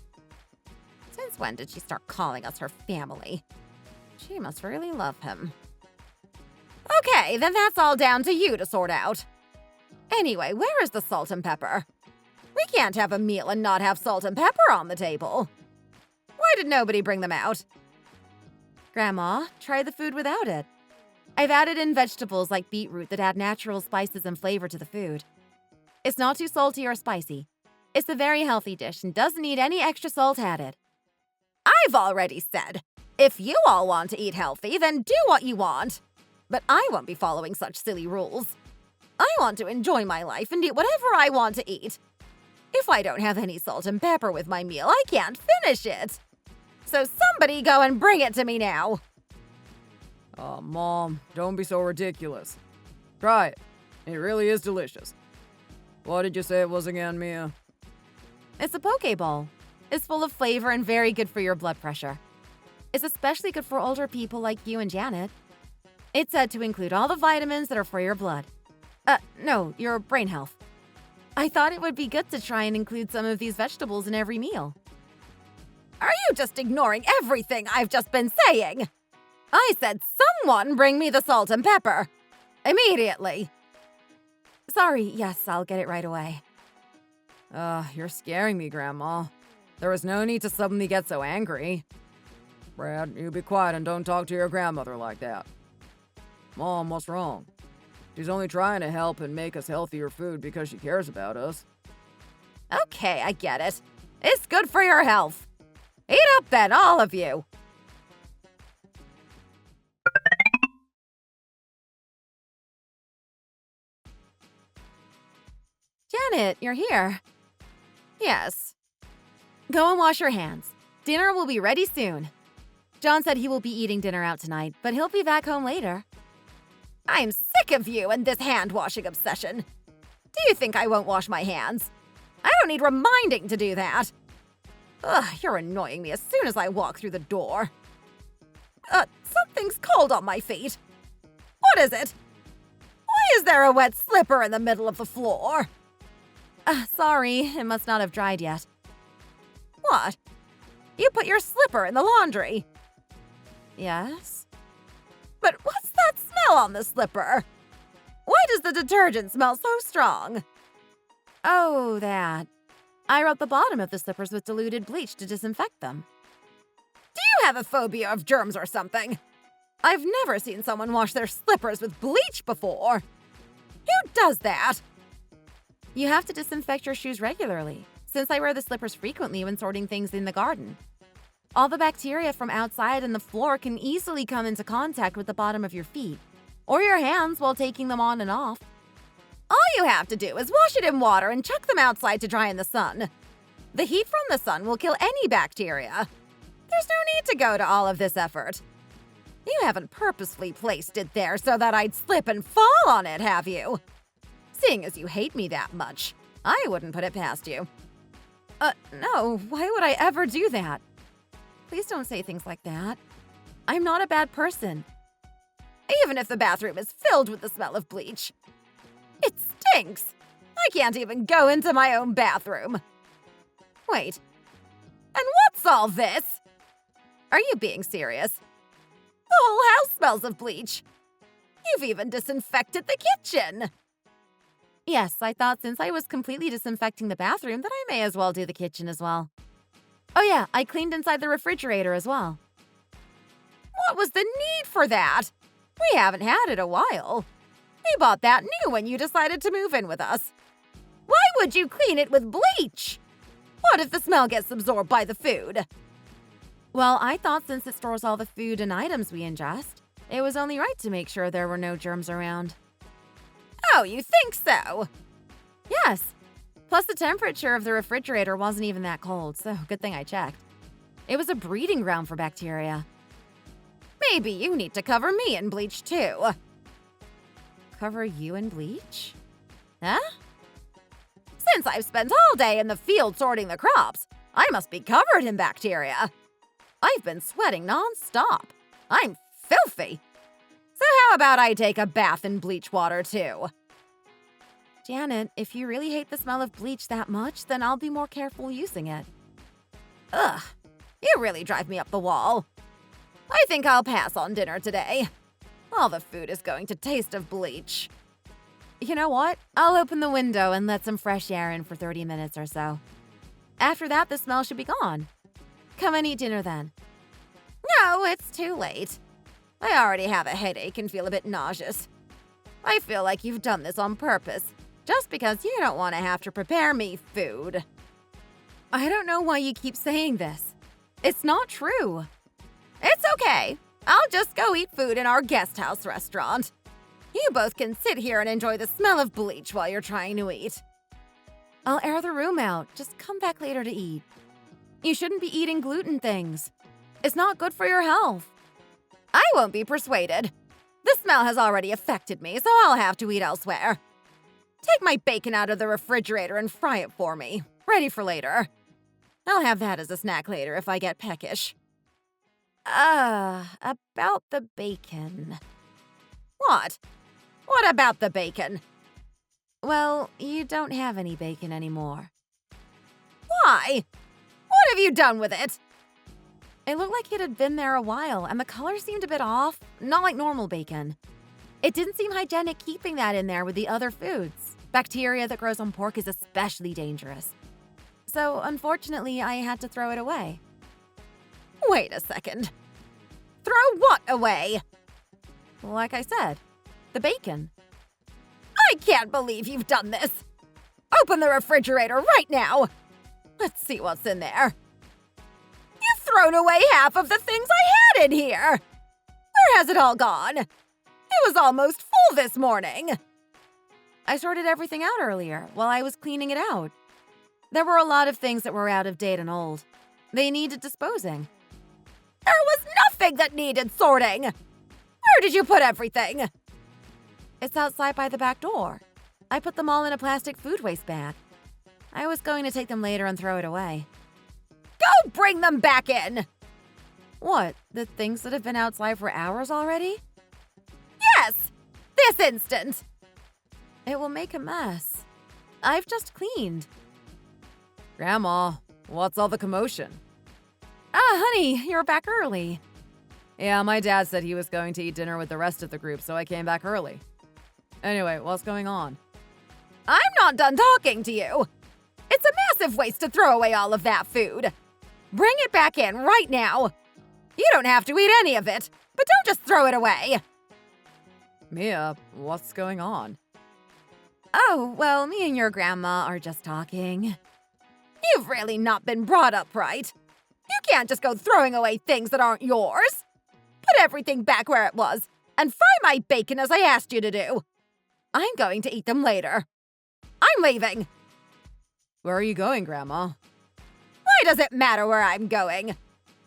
Since when did she start calling us her family? She must really love him. Okay, then that's all down to you to sort out. Anyway, where is the salt and pepper? We can't have a meal and not have salt and pepper on the table. Why did nobody bring them out? Grandma, try the food without it. I've added in vegetables like beetroot that add natural spices and flavor to the food. It's not too salty or spicy. It's a very healthy dish and doesn't need any extra salt added. I've already said, if you all want to eat healthy, then do what you want. But I won't be following such silly rules. I want to enjoy my life and eat whatever I want to eat. If I don't have any salt and pepper with my meal, I can't finish it. So somebody go and bring it to me now. Oh, Mom, don't be so ridiculous. Try it. It really is delicious. What did you say it was again, Mia? It's a poke bowl. It's full of flavor and very good for your blood pressure. It's especially good for older people like you and Janet. It's said to include all the vitamins that are for your blood. No, your brain health. I thought it would be good to try and include some of these vegetables in every meal. Are you just ignoring everything I've just been saying? I said someone bring me the salt and pepper. Immediately. Sorry, yes, I'll get it right away. You're scaring me, Grandma. There was no need to suddenly get so angry. Brad, you be quiet and don't talk to your grandmother like that. Mom, what's wrong? She's only trying to help and make us healthier food because she cares about us. Okay, I get it. It's good for your health. Eat up then, all of you. Janet, you're here. Yes. Go and wash your hands. Dinner will be ready soon. John said he will be eating dinner out tonight, but he'll be back home later. I'm sick of you and this hand-washing obsession. Do you think I won't wash my hands? I don't need reminding to do that. Ugh, you're annoying me as soon as I walk through the door. Something's cold on my feet. What is it? Why is there a wet slipper in the middle of the floor? Sorry, it must not have dried yet. What? You put your slipper in the laundry? Yes? But what's that smell on the slipper? Why does the detergent smell so strong? Oh, that. I rubbed the bottom of the slippers with diluted bleach to disinfect them. Do you have a phobia of germs or something? I've never seen someone wash their slippers with bleach before. Who does that? You have to disinfect your shoes regularly, since I wear the slippers frequently when sorting things in the garden. All the bacteria from outside and the floor can easily come into contact with the bottom of your feet, or your hands while taking them on and off. All you have to do is wash it in water and chuck them outside to dry in the sun. The heat from the sun will kill any bacteria. There's no need to go to all of this effort. You haven't purposefully placed it there so that I'd slip and fall on it, have you? Seeing as you hate me that much, I wouldn't put it past you. No, why would I ever do that? Please don't say things like that. I'm not a bad person. Even if the bathroom is filled with the smell of bleach. It stinks. I can't even go into my own bathroom. Wait. And what's all this? Are you being serious? The whole house smells of bleach. You've even disinfected the kitchen. Yes, I thought since I was completely disinfecting the bathroom that I may as well do the kitchen as well. Oh yeah, I cleaned inside the refrigerator as well. What was the need for that? We haven't had it a while. We bought that new when you decided to move in with us. Why would you clean it with bleach? What if the smell gets absorbed by the food? Well, I thought since it stores all the food and items we ingest, it was only right to make sure there were no germs around. Oh, you think so? Yes. Plus, the temperature of the refrigerator wasn't even that cold, so good thing I checked. It was a breeding ground for bacteria. Maybe you need to cover me in bleach too. Cover you in bleach? Huh? Since I've spent all day in the field sorting the crops, I must be covered in bacteria. I've been sweating non-stop. I'm filthy. So how about I take a bath in bleach water too? Janet, if you really hate the smell of bleach that much, then I'll be more careful using it. Ugh, you really drive me up the wall. I think I'll pass on dinner today. All the food is going to taste of bleach. You know what? I'll open the window and let some fresh air in for 30 minutes or so. After that, the smell should be gone. Come and eat dinner then. No, it's too late. I already have a headache and feel a bit nauseous. I feel like you've done this on purpose, just because you don't want to have to prepare me food. I don't know why you keep saying this. It's not true. It's okay. I'll just go eat food in our guest house restaurant. You both can sit here and enjoy the smell of bleach while you're trying to eat. I'll air the room out. Just come back later to eat. You shouldn't be eating gluten things. It's not good for your health. I won't be persuaded. The smell has already affected me, so I'll have to eat elsewhere. Take my bacon out of the refrigerator and fry it for me. Ready for later. I'll have that as a snack later if I get peckish. About the bacon. What? What about the bacon? Well, you don't have any bacon anymore. Why? What have you done with it? It looked like it had been there a while, and the color seemed a bit off, not like normal bacon. It didn't seem hygienic keeping that in there with the other foods. Bacteria that grows on pork is especially dangerous. So, unfortunately, I had to throw it away. Wait a second. Throw what away? Like I said, the bacon. I can't believe you've done this. Open the refrigerator right now. Let's see what's in there. You've thrown away half of the things I had in here. Where has it all gone? It was almost full this morning. I sorted everything out earlier while I was cleaning it out. There were a lot of things that were out of date and old. They needed disposing. There was nothing that needed sorting. Where did you put everything? It's outside by the back door. I put them all in a plastic food waste bag. I was going to take them later and throw it away. Go bring them back in! What, the things that have been outside for hours already? Yes! This instant! It will make a mess. I've just cleaned. Grandma, what's all the commotion? Honey, you're back early. Yeah, my dad said he was going to eat dinner with the rest of the group, so I came back early. Anyway, what's going on? I'm not done talking to you. It's a massive waste to throw away all of that food. Bring it back in right now. You don't have to eat any of it, but don't just throw it away. Mia, what's going on? Oh, well, me and your grandma are just talking. You've really not been brought up right. You can't just go throwing away things that aren't yours. Put everything back where it was and fry my bacon as I asked you to do. I'm going to eat them later. I'm leaving. Where are you going, Grandma? Why does it matter where I'm going?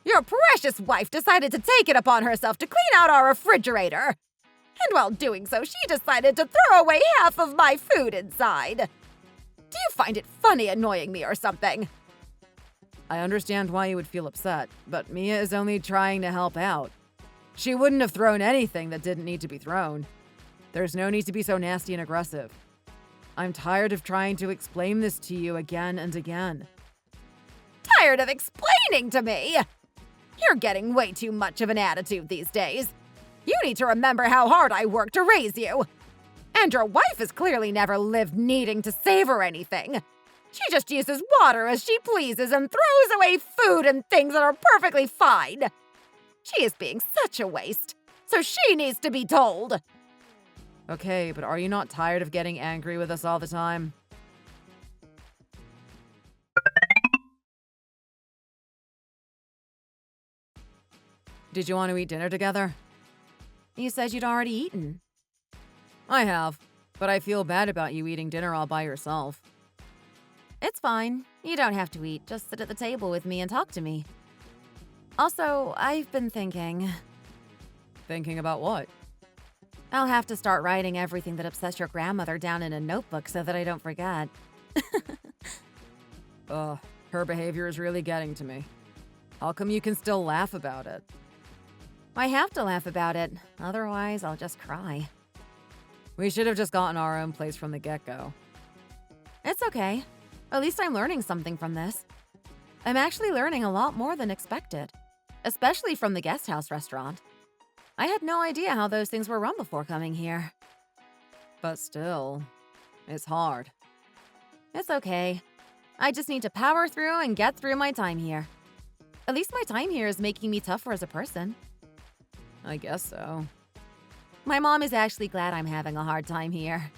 Your precious wife decided to take it upon herself to clean out our refrigerator. And while doing so, she decided to throw away half of my food inside. Do you find it funny annoying me or something? I understand why you would feel upset, but Mia is only trying to help out. She wouldn't have thrown anything that didn't need to be thrown. There's no need to be so nasty and aggressive. I'm tired of trying to explain this to you again and again. Tired of explaining to me? You're getting way too much of an attitude these days. You need to remember how hard I worked to raise you. And your wife has clearly never lived needing to savor anything. She just uses water as she pleases and throws away food and things that are perfectly fine. She is being such a waste, so she needs to be told. Okay, but are you not tired of getting angry with us all the time? Did you want to eat dinner together? You said you'd already eaten. I have, but I feel bad about you eating dinner all by yourself. It's fine. You don't have to eat. Just sit at the table with me and talk to me. Also, I've been thinking. Thinking about what? I'll have to start writing everything that upsets your grandmother down in a notebook so that I don't forget. Her behavior is really getting to me. How come you can still laugh about it? I have to laugh about it. Otherwise, I'll just cry. We should have just gotten our own place from the get-go. It's okay. At least I'm learning something from this. I'm actually learning a lot more than expected, especially from the guest house restaurant. I had no idea how those things were run before coming here. But still, it's hard. It's okay. I just need to power through and get through my time here. At least my time here is making me tougher as a person. I guess so. My mom is actually glad I'm having a hard time here.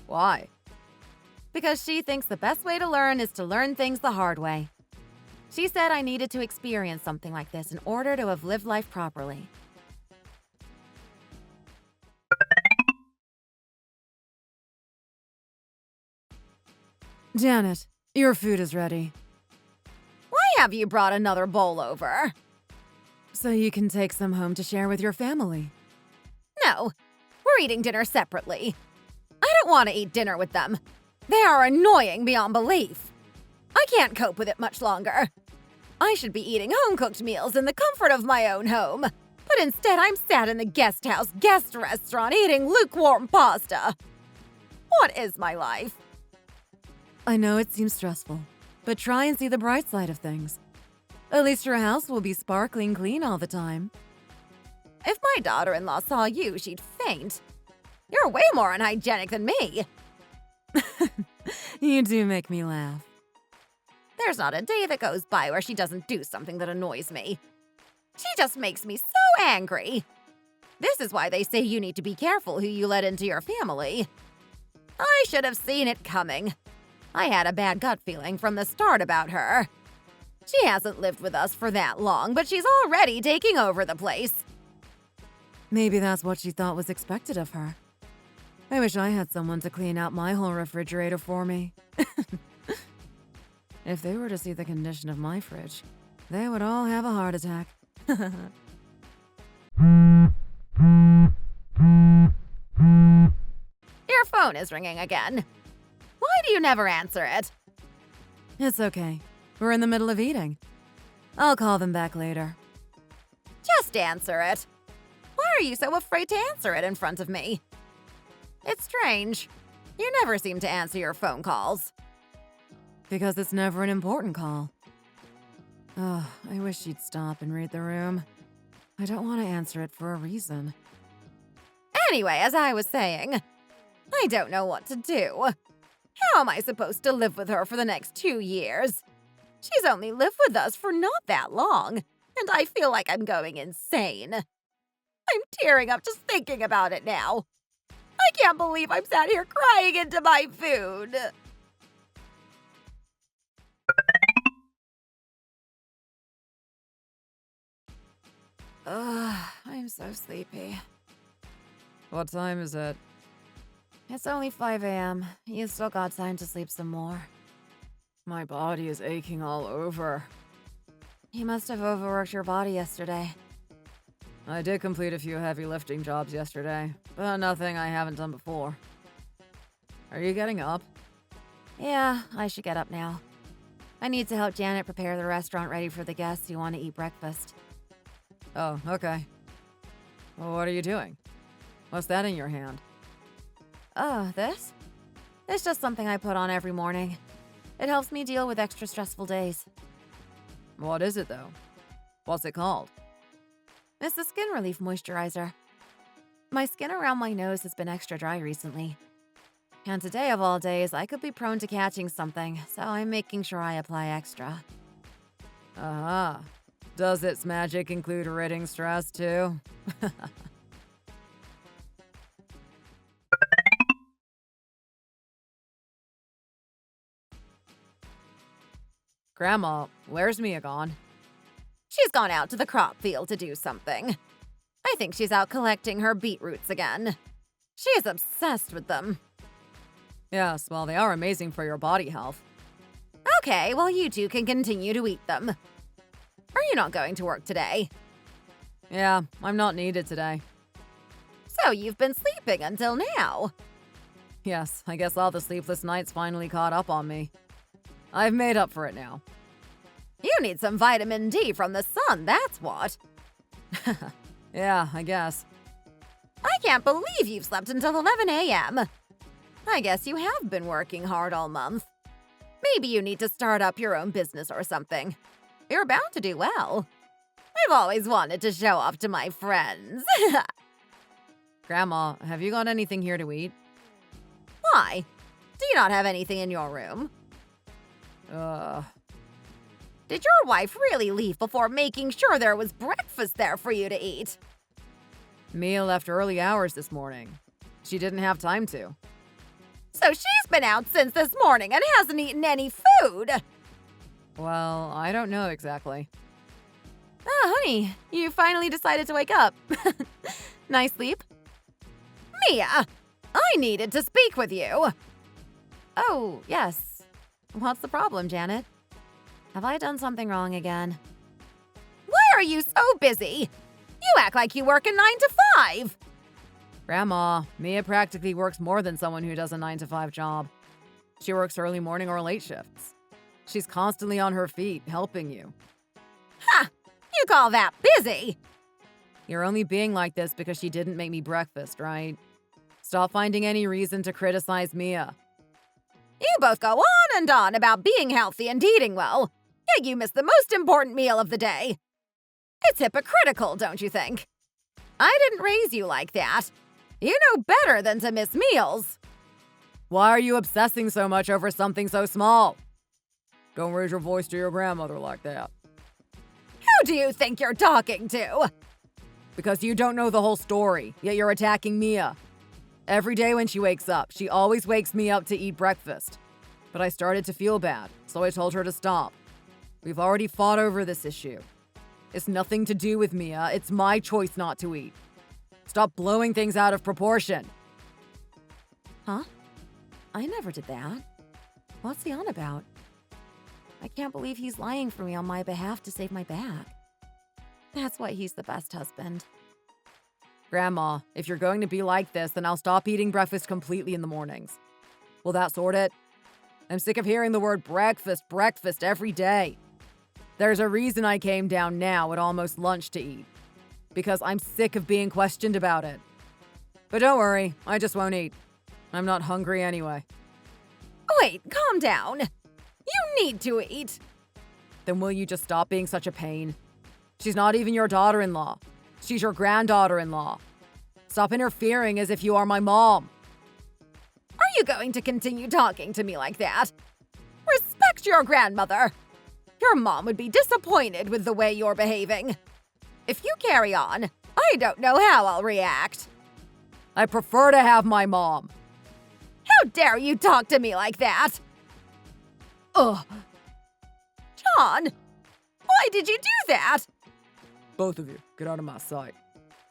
Why? Because she thinks the best way to learn is to learn things the hard way. She said I needed to experience something like this in order to have lived life properly. Janet, your food is ready. Why have you brought another bowl over? So you can take some home to share with your family. No, we're eating dinner separately. I don't want to eat dinner with them. They are annoying beyond belief. I can't cope with it much longer. I should be eating home-cooked meals in the comfort of my own home. But instead, I'm sat in the guest house guest restaurant eating lukewarm pasta. What is my life? I know it seems stressful, but try and see the bright side of things. At least your house will be sparkling clean all the time. If my daughter-in-law saw you, she'd faint. You're way more unhygienic than me. You do make me laugh. There's not a day that goes by where she doesn't do something that annoys me. She just makes me so angry. This is why they say you need to be careful who you let into your family. I should have seen it coming. I had a bad gut feeling from the start about her. She hasn't lived with us for that long, but she's already taking over the place. Maybe that's what she thought was expected of her. I wish I had someone to clean out my whole refrigerator for me. If they were to see the condition of my fridge, they would all have a heart attack. Your phone is ringing again. Why do you never answer it? It's okay. We're in the middle of eating. I'll call them back later. Just answer it. Why are you so afraid to answer it in front of me? It's strange. You never seem to answer your phone calls. Because it's never an important call. Oh, I wish she'd stop and read the room. I don't want to answer it for a reason. Anyway, as I was saying, I don't know what to do. How am I supposed to live with her for the next 2 years? She's only lived with us for not that long, and I feel like I'm going insane. I'm tearing up just thinking about it now. I can't believe I'm sat here crying into my food. I'm so sleepy. What time is it? It's only 5 a.m. You still got time to sleep some more. My body is aching all over. You must have overworked your body yesterday. I did complete a few heavy lifting jobs yesterday, but nothing I haven't done before. Are you getting up? Yeah, I should get up now. I need to help Janet prepare the restaurant ready for the guests who want to eat breakfast. Oh, okay. Well, what are you doing? What's that in your hand? Oh, this? It's just something I put on every morning. It helps me deal with extra stressful days. What is it, though? What's it called? It's the Skin Relief Moisturizer. My skin around my nose has been extra dry recently. And today of all days, I could be prone to catching something, so I'm making sure I apply extra. Aha. Does its magic include ridding stress, too? Grandma, where's Mia gone? She's gone out to the crop field to do something. I think she's out collecting her beetroots again. She is obsessed with them. Yes, well, they are amazing for your body health. Okay, well, you two can continue to eat them. Are you not going to work today? Yeah, I'm not needed today. So you've been sleeping until now. Yes, I guess all the sleepless nights finally caught up on me. I've made up for it now. You need some vitamin D from the sun, that's what. Yeah, I guess. I can't believe you've slept until 11 a.m. I guess you have been working hard all month. Maybe you need to start up your own business or something. You're bound to do well. I've always wanted to show off to my friends. Grandma, have you got anything here to eat? Why? Do you not have anything in your room? Did your wife really leave before making sure there was breakfast there for you to eat? Mia left early hours this morning. She didn't have time to. So she's been out since this morning and hasn't eaten any food. Well, I don't know exactly. Oh, honey, you finally decided to wake up. Nice sleep? Mia, I needed to speak with you. Oh, yes. What's the problem, Janet? Have I done something wrong again? Why are you so busy? You act like you work a 9 to 5. Grandma, Mia practically works more than someone who does a 9-to-5 job. She works early morning or late shifts. She's constantly on her feet, helping you. Ha! You call that busy? You're only being like this because she didn't make me breakfast, right? Stop finding any reason to criticize Mia. You both go on and on about being healthy and eating well, yet you miss the most important meal of the day. It's hypocritical, don't you think? I didn't raise you like that. You know better than to miss meals. Why are you obsessing so much over something so small? Don't raise your voice to your grandmother like that. Who do you think you're talking to? Because you don't know the whole story, yet you're attacking Mia. Every day when she wakes up, she always wakes me up to eat breakfast. But I started to feel bad, so I told her to stop. We've already fought over this issue. It's nothing to do with Mia, it's my choice not to eat. Stop blowing things out of proportion. Huh? I never did that. What's he on about? I can't believe he's lying for me on my behalf to save my back. That's why he's the best husband. Grandma, if you're going to be like this, then I'll stop eating breakfast completely in the mornings. Will that sort it? I'm sick of hearing the word breakfast every day. There's a reason I came down now at almost lunch to eat. Because I'm sick of being questioned about it. But don't worry, I just won't eat. I'm not hungry anyway. Wait, calm down. You need to eat. Then will you just stop being such a pain? She's not even your daughter-in-law. She's your granddaughter-in-law. Stop interfering as if you are my mom. Are you going to continue talking to me like that? Respect your grandmother. Your mom would be disappointed with the way you're behaving. If you carry on, I don't know how I'll react. I prefer to have my mom. How dare you talk to me like that? Ugh. John, why did you do that? Both of you, get out of my sight.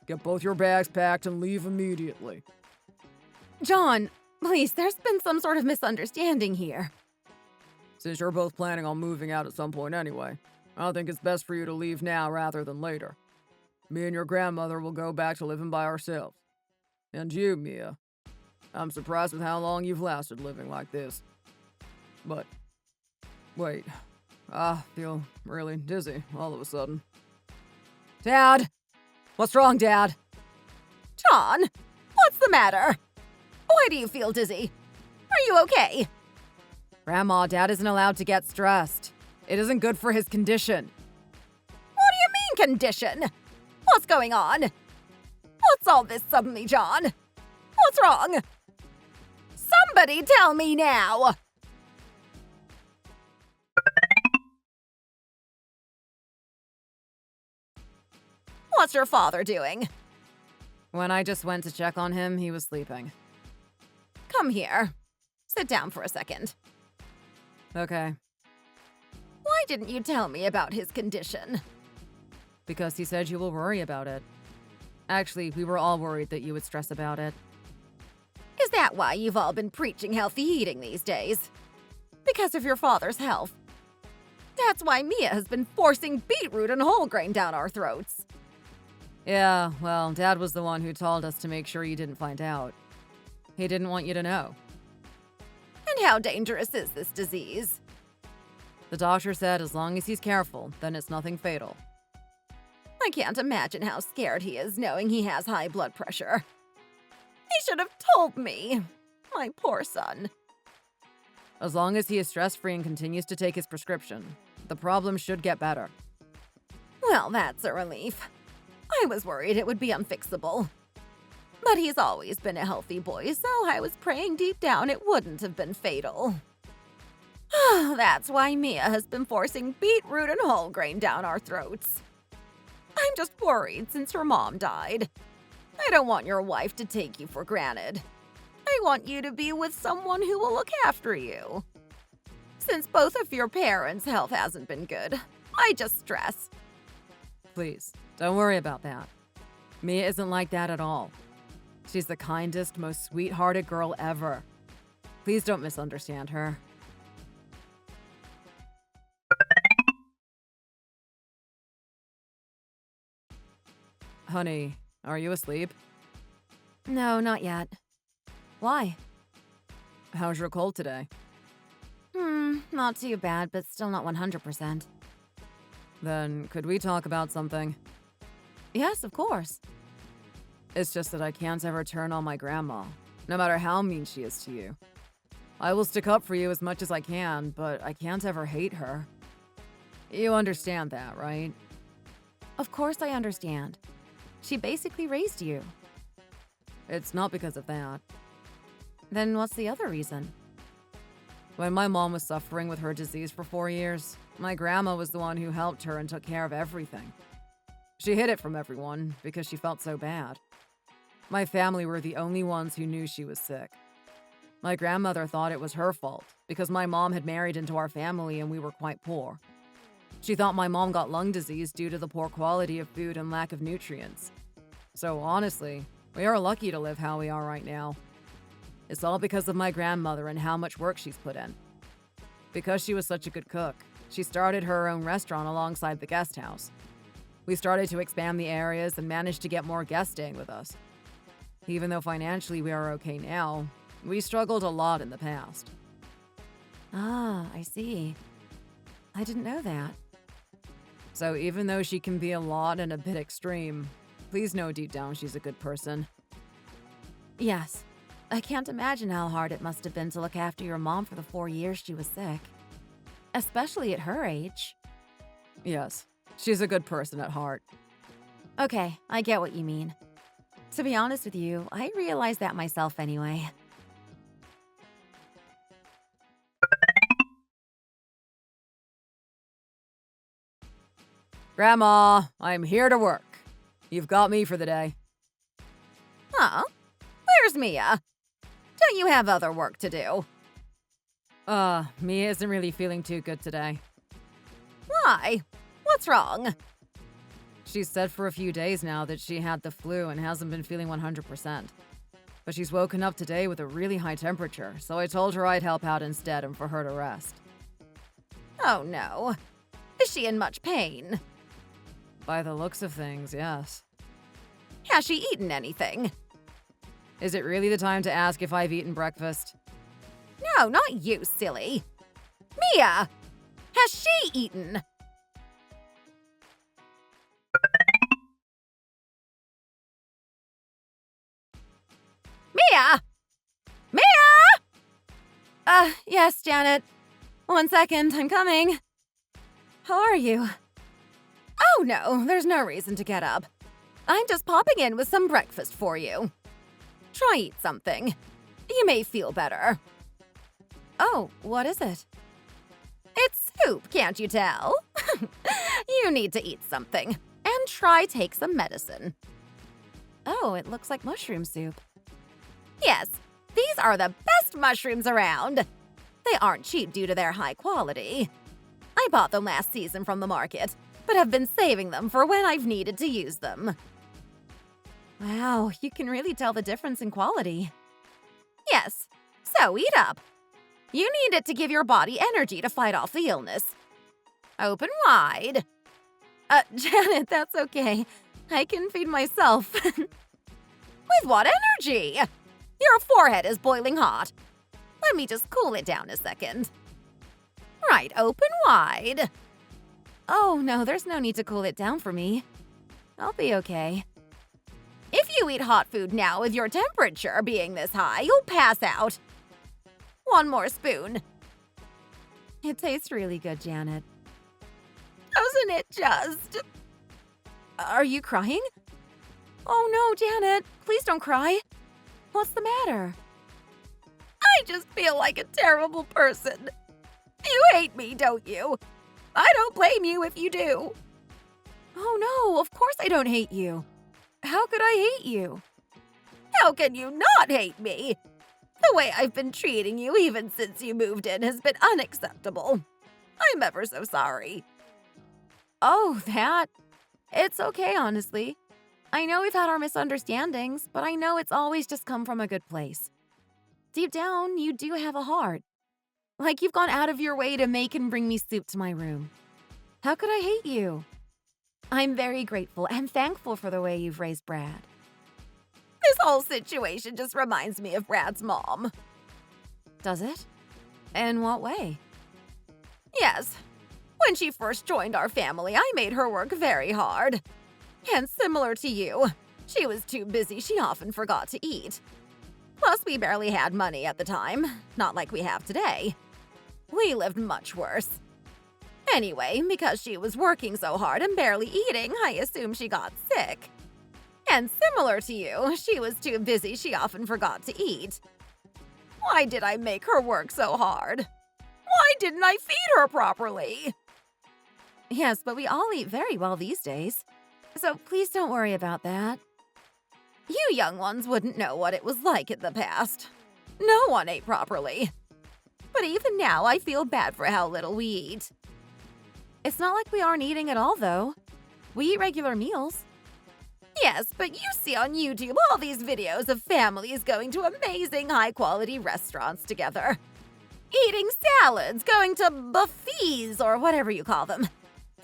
Get both your bags packed and leave immediately. John, please, there's been some sort of misunderstanding here. Since you're both planning on moving out at some point anyway, I think it's best for you to leave now rather than later. Me and your grandmother will go back to living by ourselves. And you, Mia. I'm surprised with how long you've lasted living like this. But, wait. I feel really dizzy all of a sudden. Dad! What's wrong, Dad? John, what's the matter? Why do you feel dizzy? Are you okay? Grandma, Dad isn't allowed to get stressed. It isn't good for his condition. What do you mean, condition? What's going on? What's all this suddenly, John? What's wrong? Somebody tell me now! What's your father doing? When I just went to check on him, he was sleeping. Come here. Sit down for a second. Okay. Why didn't you tell me about his condition? Because he said you will worry about it. Actually, we were all worried that you would stress about it. Is that why you've all been preaching healthy eating these days? Because of your father's health. That's why Mia has been forcing beetroot and whole grain down our throats. Yeah, well, Dad was the one who told us to make sure you didn't find out. He didn't want you to know. And how dangerous is this disease? The doctor said as long as he's careful, then it's nothing fatal. I can't imagine how scared he is knowing he has high blood pressure. He should have told me. My poor son. As long as he is stress-free and continues to take his prescription, the problem should get better. Well, that's a relief. I was worried it would be unfixable. But he's always been a healthy boy, so I was praying deep down it wouldn't have been fatal. That's why Mia has been forcing beetroot and whole grain down our throats. I'm just worried since her mom died. I don't want your wife to take you for granted. I want you to be with someone who will look after you. Since both of your parents' health hasn't been good, I just stress. Please, don't worry about that. Mia isn't like that at all. She's the kindest, most sweethearted girl ever. Please don't misunderstand her. Honey, are you asleep? No, not yet. Why? How's your cold today? Not too bad, but still not 100%. Then, could we talk about something? Yes, of course. It's just that I can't ever turn on my grandma, no matter how mean she is to you. I will stick up for you as much as I can, but I can't ever hate her. You understand that, right? Of course I understand. She basically raised you. It's not because of that. Then what's the other reason? When my mom was suffering with her disease for 4 years, my grandma was the one who helped her and took care of everything. She hid it from everyone because she felt so bad. My family were the only ones who knew she was sick. My grandmother thought it was her fault because my mom had married into our family and we were quite poor. She thought my mom got lung disease due to the poor quality of food and lack of nutrients. So honestly, we are lucky to live how we are right now. It's all because of my grandmother and how much work she's put in. Because she was such a good cook, she started her own restaurant alongside the guest house. We started to expand the areas and managed to get more guests staying with us. Even though financially we are okay now, we struggled a lot in the past. Ah, I see. I didn't know that. So even though she can be a lot and a bit extreme, please know deep down she's a good person. Yes. I can't imagine how hard it must have been to look after your mom for the 4 years she was sick. Especially at her age. Yes, she's a good person at heart. Okay, I get what you mean. To be honest with you, I realized that myself anyway. Grandma, I'm here to work. You've got me for the day. Huh? Where's Mia? Don't you have other work to do? Mia isn't really feeling too good today. Why? What's wrong? She's said for a few days now that she had the flu and hasn't been feeling 100%. But she's woken up today with a really high temperature, so I told her I'd help out instead and for her to rest. Oh no. Is she in much pain? By the looks of things, yes. Has she eaten anything? Is it really the time to ask if I've eaten breakfast? No, not you, silly. Mia! Has she eaten? Mia! Mia! Yes, Janet. 1 second, I'm coming. How are you? Oh no, there's no reason to get up. I'm just popping in with some breakfast for you. Try eat something. You may feel better. Oh, what is it? It's soup, can't you tell? You need to eat something. And try take some medicine. Oh, it looks like mushroom soup. Yes, these are the best mushrooms around. They aren't cheap due to their high quality. I bought them last season from the market. but have been saving them for when I've needed to use them. Wow, you can really tell the difference in quality. Yes, so eat up. You need it to give your body energy to fight off the illness. Open wide. Janet, that's okay. I can feed myself. With what energy? Your forehead is boiling hot. Let me just cool it down a second. Right, open wide. Oh, no, there's no need to cool it down for me. I'll be okay. If you eat hot food now with your temperature being this high, you'll pass out. One more spoon. It tastes really good, Janet. Doesn't it just? Are you crying? Oh no, Janet, please don't cry. What's the matter? I just feel like a terrible person. You hate me, don't you? I don't blame you if you do. Oh no, of course I don't hate you. How could I hate you? How can you not hate me? The way I've been treating you even since you moved in has been unacceptable. I'm ever so sorry. Oh, that? It's okay, honestly. I know we've had our misunderstandings, but I know it's always just come from a good place. Deep down, you do have a heart. Like you've gone out of your way to make and bring me soup to my room. How could I hate you? I'm very grateful and thankful for the way you've raised Brad. This whole situation just reminds me of Brad's mom. Does it? In what way? Yes. When she first joined our family, I made her work very hard. And similar to you, she was too busy, she often forgot to eat. Plus, we barely had money at the time, not like we have today. We lived much worse. Anyway, because she was working so hard and barely eating, I assume she got sick. And similar to you, she was too busy, she often forgot to eat. Why did I make her work so hard? Why didn't I feed her properly? Yes, but we all eat very well these days. So please don't worry about that. You young ones wouldn't know what it was like in the past. No one ate properly. But even now, I feel bad for how little we eat. It's not like we aren't eating at all, though. We eat regular meals. Yes, but you see on YouTube all these videos of families going to amazing high-quality restaurants together. Eating salads, going to buffets, or whatever you call them.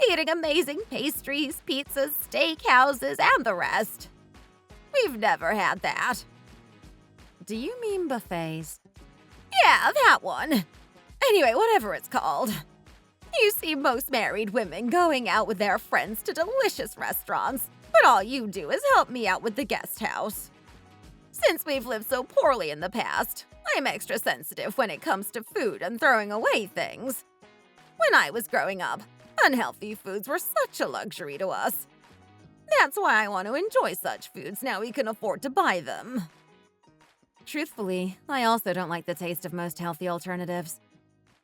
Eating amazing pastries, pizzas, steakhouses, and the rest. We've never had that. Do you mean buffets? Yeah, that one. Anyway, whatever it's called. You see most married women going out with their friends to delicious restaurants, but all you do is help me out with the guest house. Since we've lived so poorly in the past, I'm extra sensitive when it comes to food and throwing away things. When I was growing up, unhealthy foods were such a luxury to us. That's why I want to enjoy such foods now we can afford to buy them. Truthfully, I also don't like the taste of most healthy alternatives.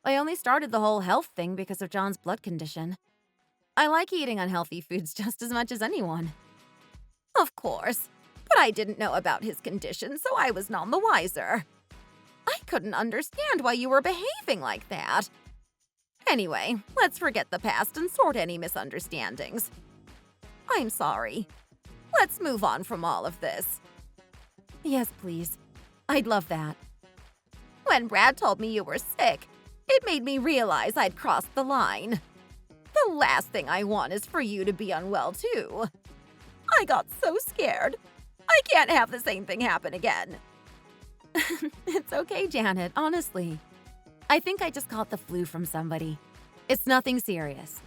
I only started the whole health thing because of John's blood condition. I like eating unhealthy foods just as much as anyone. Of course, but I didn't know about his condition, so I was none the wiser. I couldn't understand why you were behaving like that. Anyway, let's forget the past and sort any misunderstandings. I'm sorry. Let's move on from all of this. Yes, please. I'd love that. When Brad told me you were sick, it made me realize I'd crossed the line. The last thing I want is for you to be unwell, too. I got so scared. I can't have the same thing happen again. It's okay, Janet, honestly. I think I just caught the flu from somebody. It's nothing serious.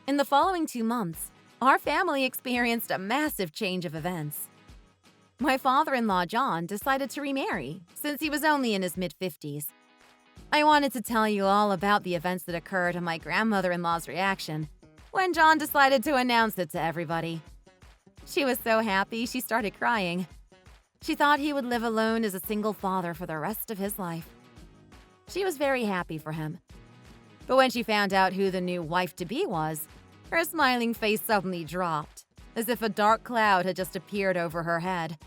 In the following 2 months, our family experienced a massive change of events. My father-in-law, John, decided to remarry since he was only in his mid-50s. I wanted to tell you all about the events that occurred and my grandmother-in-law's reaction when John decided to announce it to everybody. She was so happy she started crying. She thought he would live alone as a single father for the rest of his life. She was very happy for him. But when she found out who the new wife-to-be was, her smiling face suddenly dropped, as if a dark cloud had just appeared over her head.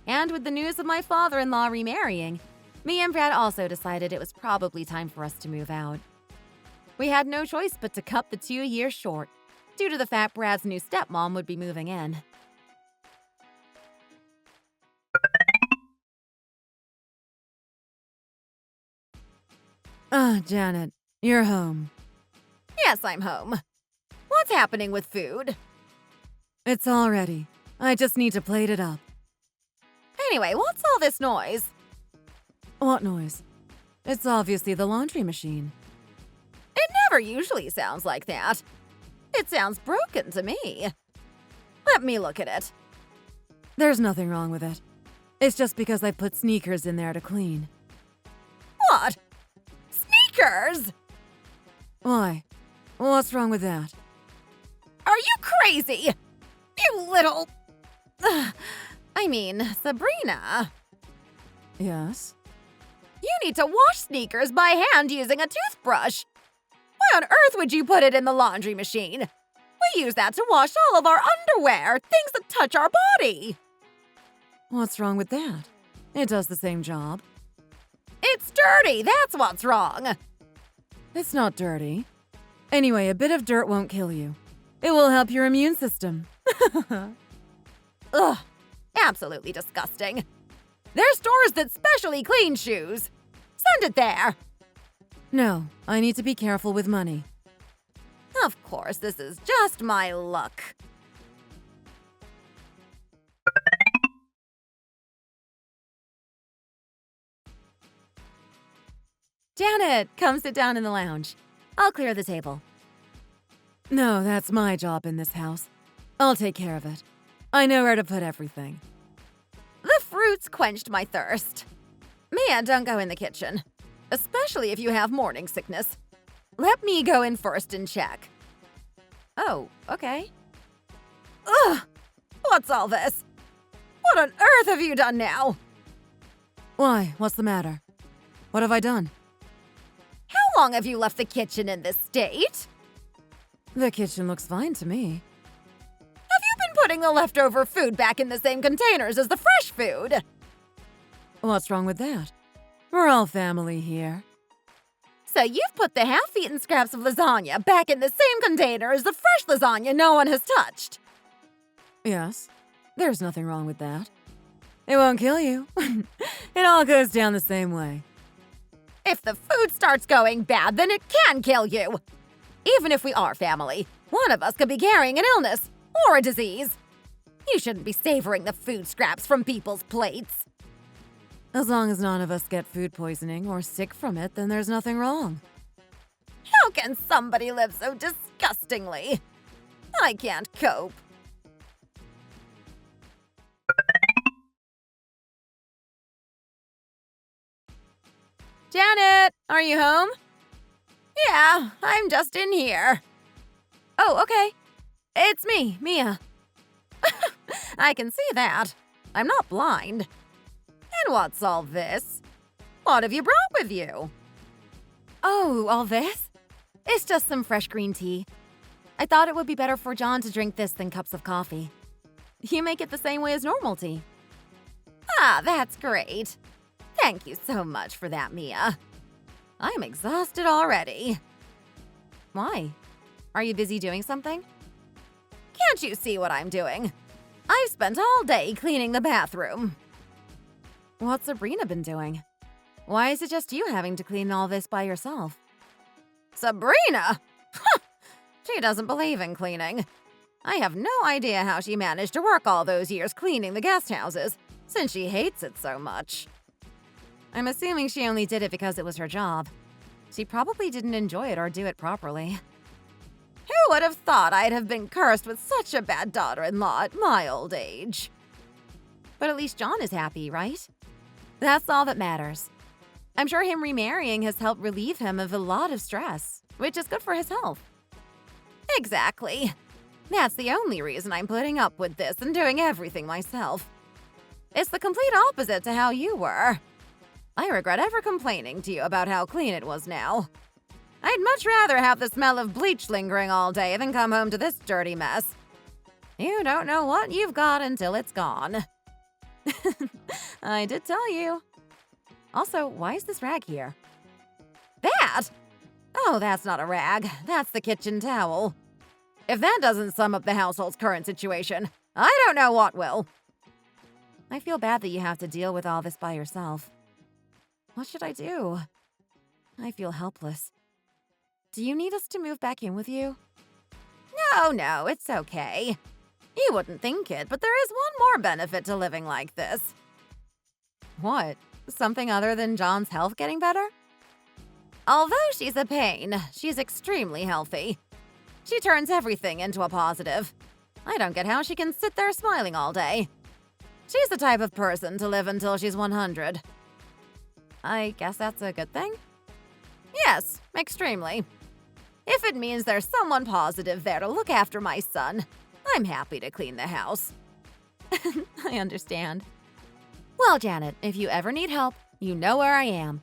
And with the news of my father-in-law remarrying, me and Brad also decided it was probably time for us to move out. We had no choice but to cut the 2 years short, due to the fact Brad's new stepmom would be moving in. Janet, you're home. Yes, I'm home. What's happening with food? It's all ready. I just need to plate it up. Anyway, what's all this noise? What noise? It's obviously the laundry machine. It never usually sounds like that. It sounds broken to me. Let me look at it. There's nothing wrong with it. It's just because I put sneakers in there to clean. What? Sneakers? Why? What's wrong with that? Are you crazy? You little... Sabrina. Yes? You need to wash sneakers by hand using a toothbrush. Why on earth would you put it in the laundry machine? We use that to wash all of our underwear, things that touch our body. What's wrong with that? It does the same job. It's dirty, that's what's wrong. It's not dirty. Anyway, a bit of dirt won't kill you. It will help your immune system. Ugh, absolutely disgusting. There's stores that specially clean shoes. Send it there. No, I need to be careful with money. Of course, this is just my luck. Janet, come sit down in the lounge. I'll clear the table. No, that's my job in this house. I'll take care of it. I know where to put everything. The fruits quenched my thirst. Mia, don't go in the kitchen. Especially if you have morning sickness. Let me go in first and check. Oh, okay. Ugh! What's all this? What on earth have you done now? Why? What's the matter? What have I done? How long have you left the kitchen in this state? The kitchen looks fine to me. Have you been putting the leftover food back in the same containers as the fresh food? What's wrong with that? We're all family here. So you've put the half-eaten scraps of lasagna back in the same container as the fresh lasagna no one has touched? Yes, there's nothing wrong with that. It won't kill you. It all goes down the same way. If the food starts going bad, then it can kill you. Even if we are family, one of us could be carrying an illness or a disease. You shouldn't be savoring the food scraps from people's plates. As long as none of us get food poisoning or sick from it, then there's nothing wrong. How can somebody live so disgustingly? I can't cope. Janet, are you home? Yeah, I'm just in here. Oh, okay. It's me, Mia. I can see that. I'm not blind. And what's all this? What have you brought with you? Oh, all this? It's just some fresh green tea. I thought it would be better for John to drink this than cups of coffee. You make it the same way as normal tea. Ah, that's great. Thank you so much for that, Mia. I'm exhausted already. Why? Are you busy doing something? Can't you see what I'm doing? I've spent all day cleaning the bathroom. What's Sabrina been doing? Why is it just you having to clean all this by yourself? Sabrina? She doesn't believe in cleaning. I have no idea how she managed to work all those years cleaning the guest houses, since she hates it so much. I'm assuming she only did it because it was her job. She probably didn't enjoy it or do it properly. Who would have thought I'd have been cursed with such a bad daughter-in-law at my old age? But at least John is happy, right? That's all that matters. I'm sure him remarrying has helped relieve him of a lot of stress, which is good for his health. Exactly. That's the only reason I'm putting up with this and doing everything myself. It's the complete opposite to how you were. I regret ever complaining to you about how clean it was now. I'd much rather have the smell of bleach lingering all day than come home to this dirty mess. You don't know what you've got until it's gone. I did tell you. Also, why is this rag here? That? Oh, that's not a rag. That's the kitchen towel. If that doesn't sum up the household's current situation, I don't know what will. I feel bad that you have to deal with all this by yourself. What should I do? I feel helpless. Do you need us to move back in with you? No, it's okay. You wouldn't think it, but there is one more benefit to living like this. What? Something other than John's health getting better? Although she's a pain, she's extremely healthy. She turns everything into a positive. I don't get how she can sit there smiling all day. She's the type of person to live until she's 100. I guess that's a good thing? Yes, extremely. If it means there's someone positive there to look after my son, I'm happy to clean the house. I understand. Well, Janet, if you ever need help, you know where I am.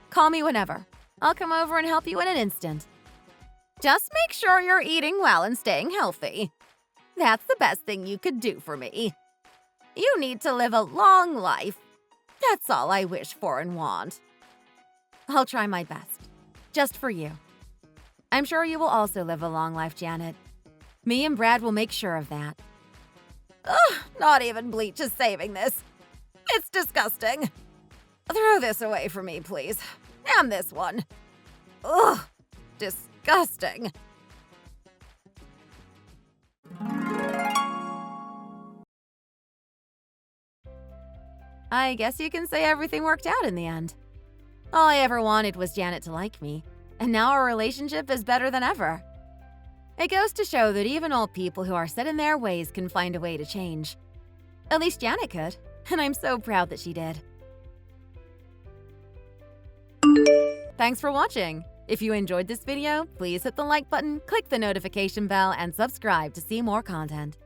Call me whenever. I'll come over and help you in an instant. Just make sure you're eating well and staying healthy. That's the best thing you could do for me. You need to live a long life. That's all I wish for and want. I'll try my best. Just for you. I'm sure you will also live a long life, Janet. Me and Brad will make sure of that. Ugh, not even bleach is saving this. It's disgusting. Throw this away for me, please. And this one. Ugh, disgusting. I guess you can say everything worked out in the end. All I ever wanted was Janet to like me, and now our relationship is better than ever. It goes to show that even old people who are set in their ways can find a way to change. At least Janet could, and I'm so proud that she did. Thanks for watching! If you enjoyed this video, please hit the like button, click the notification bell, and subscribe to see more content.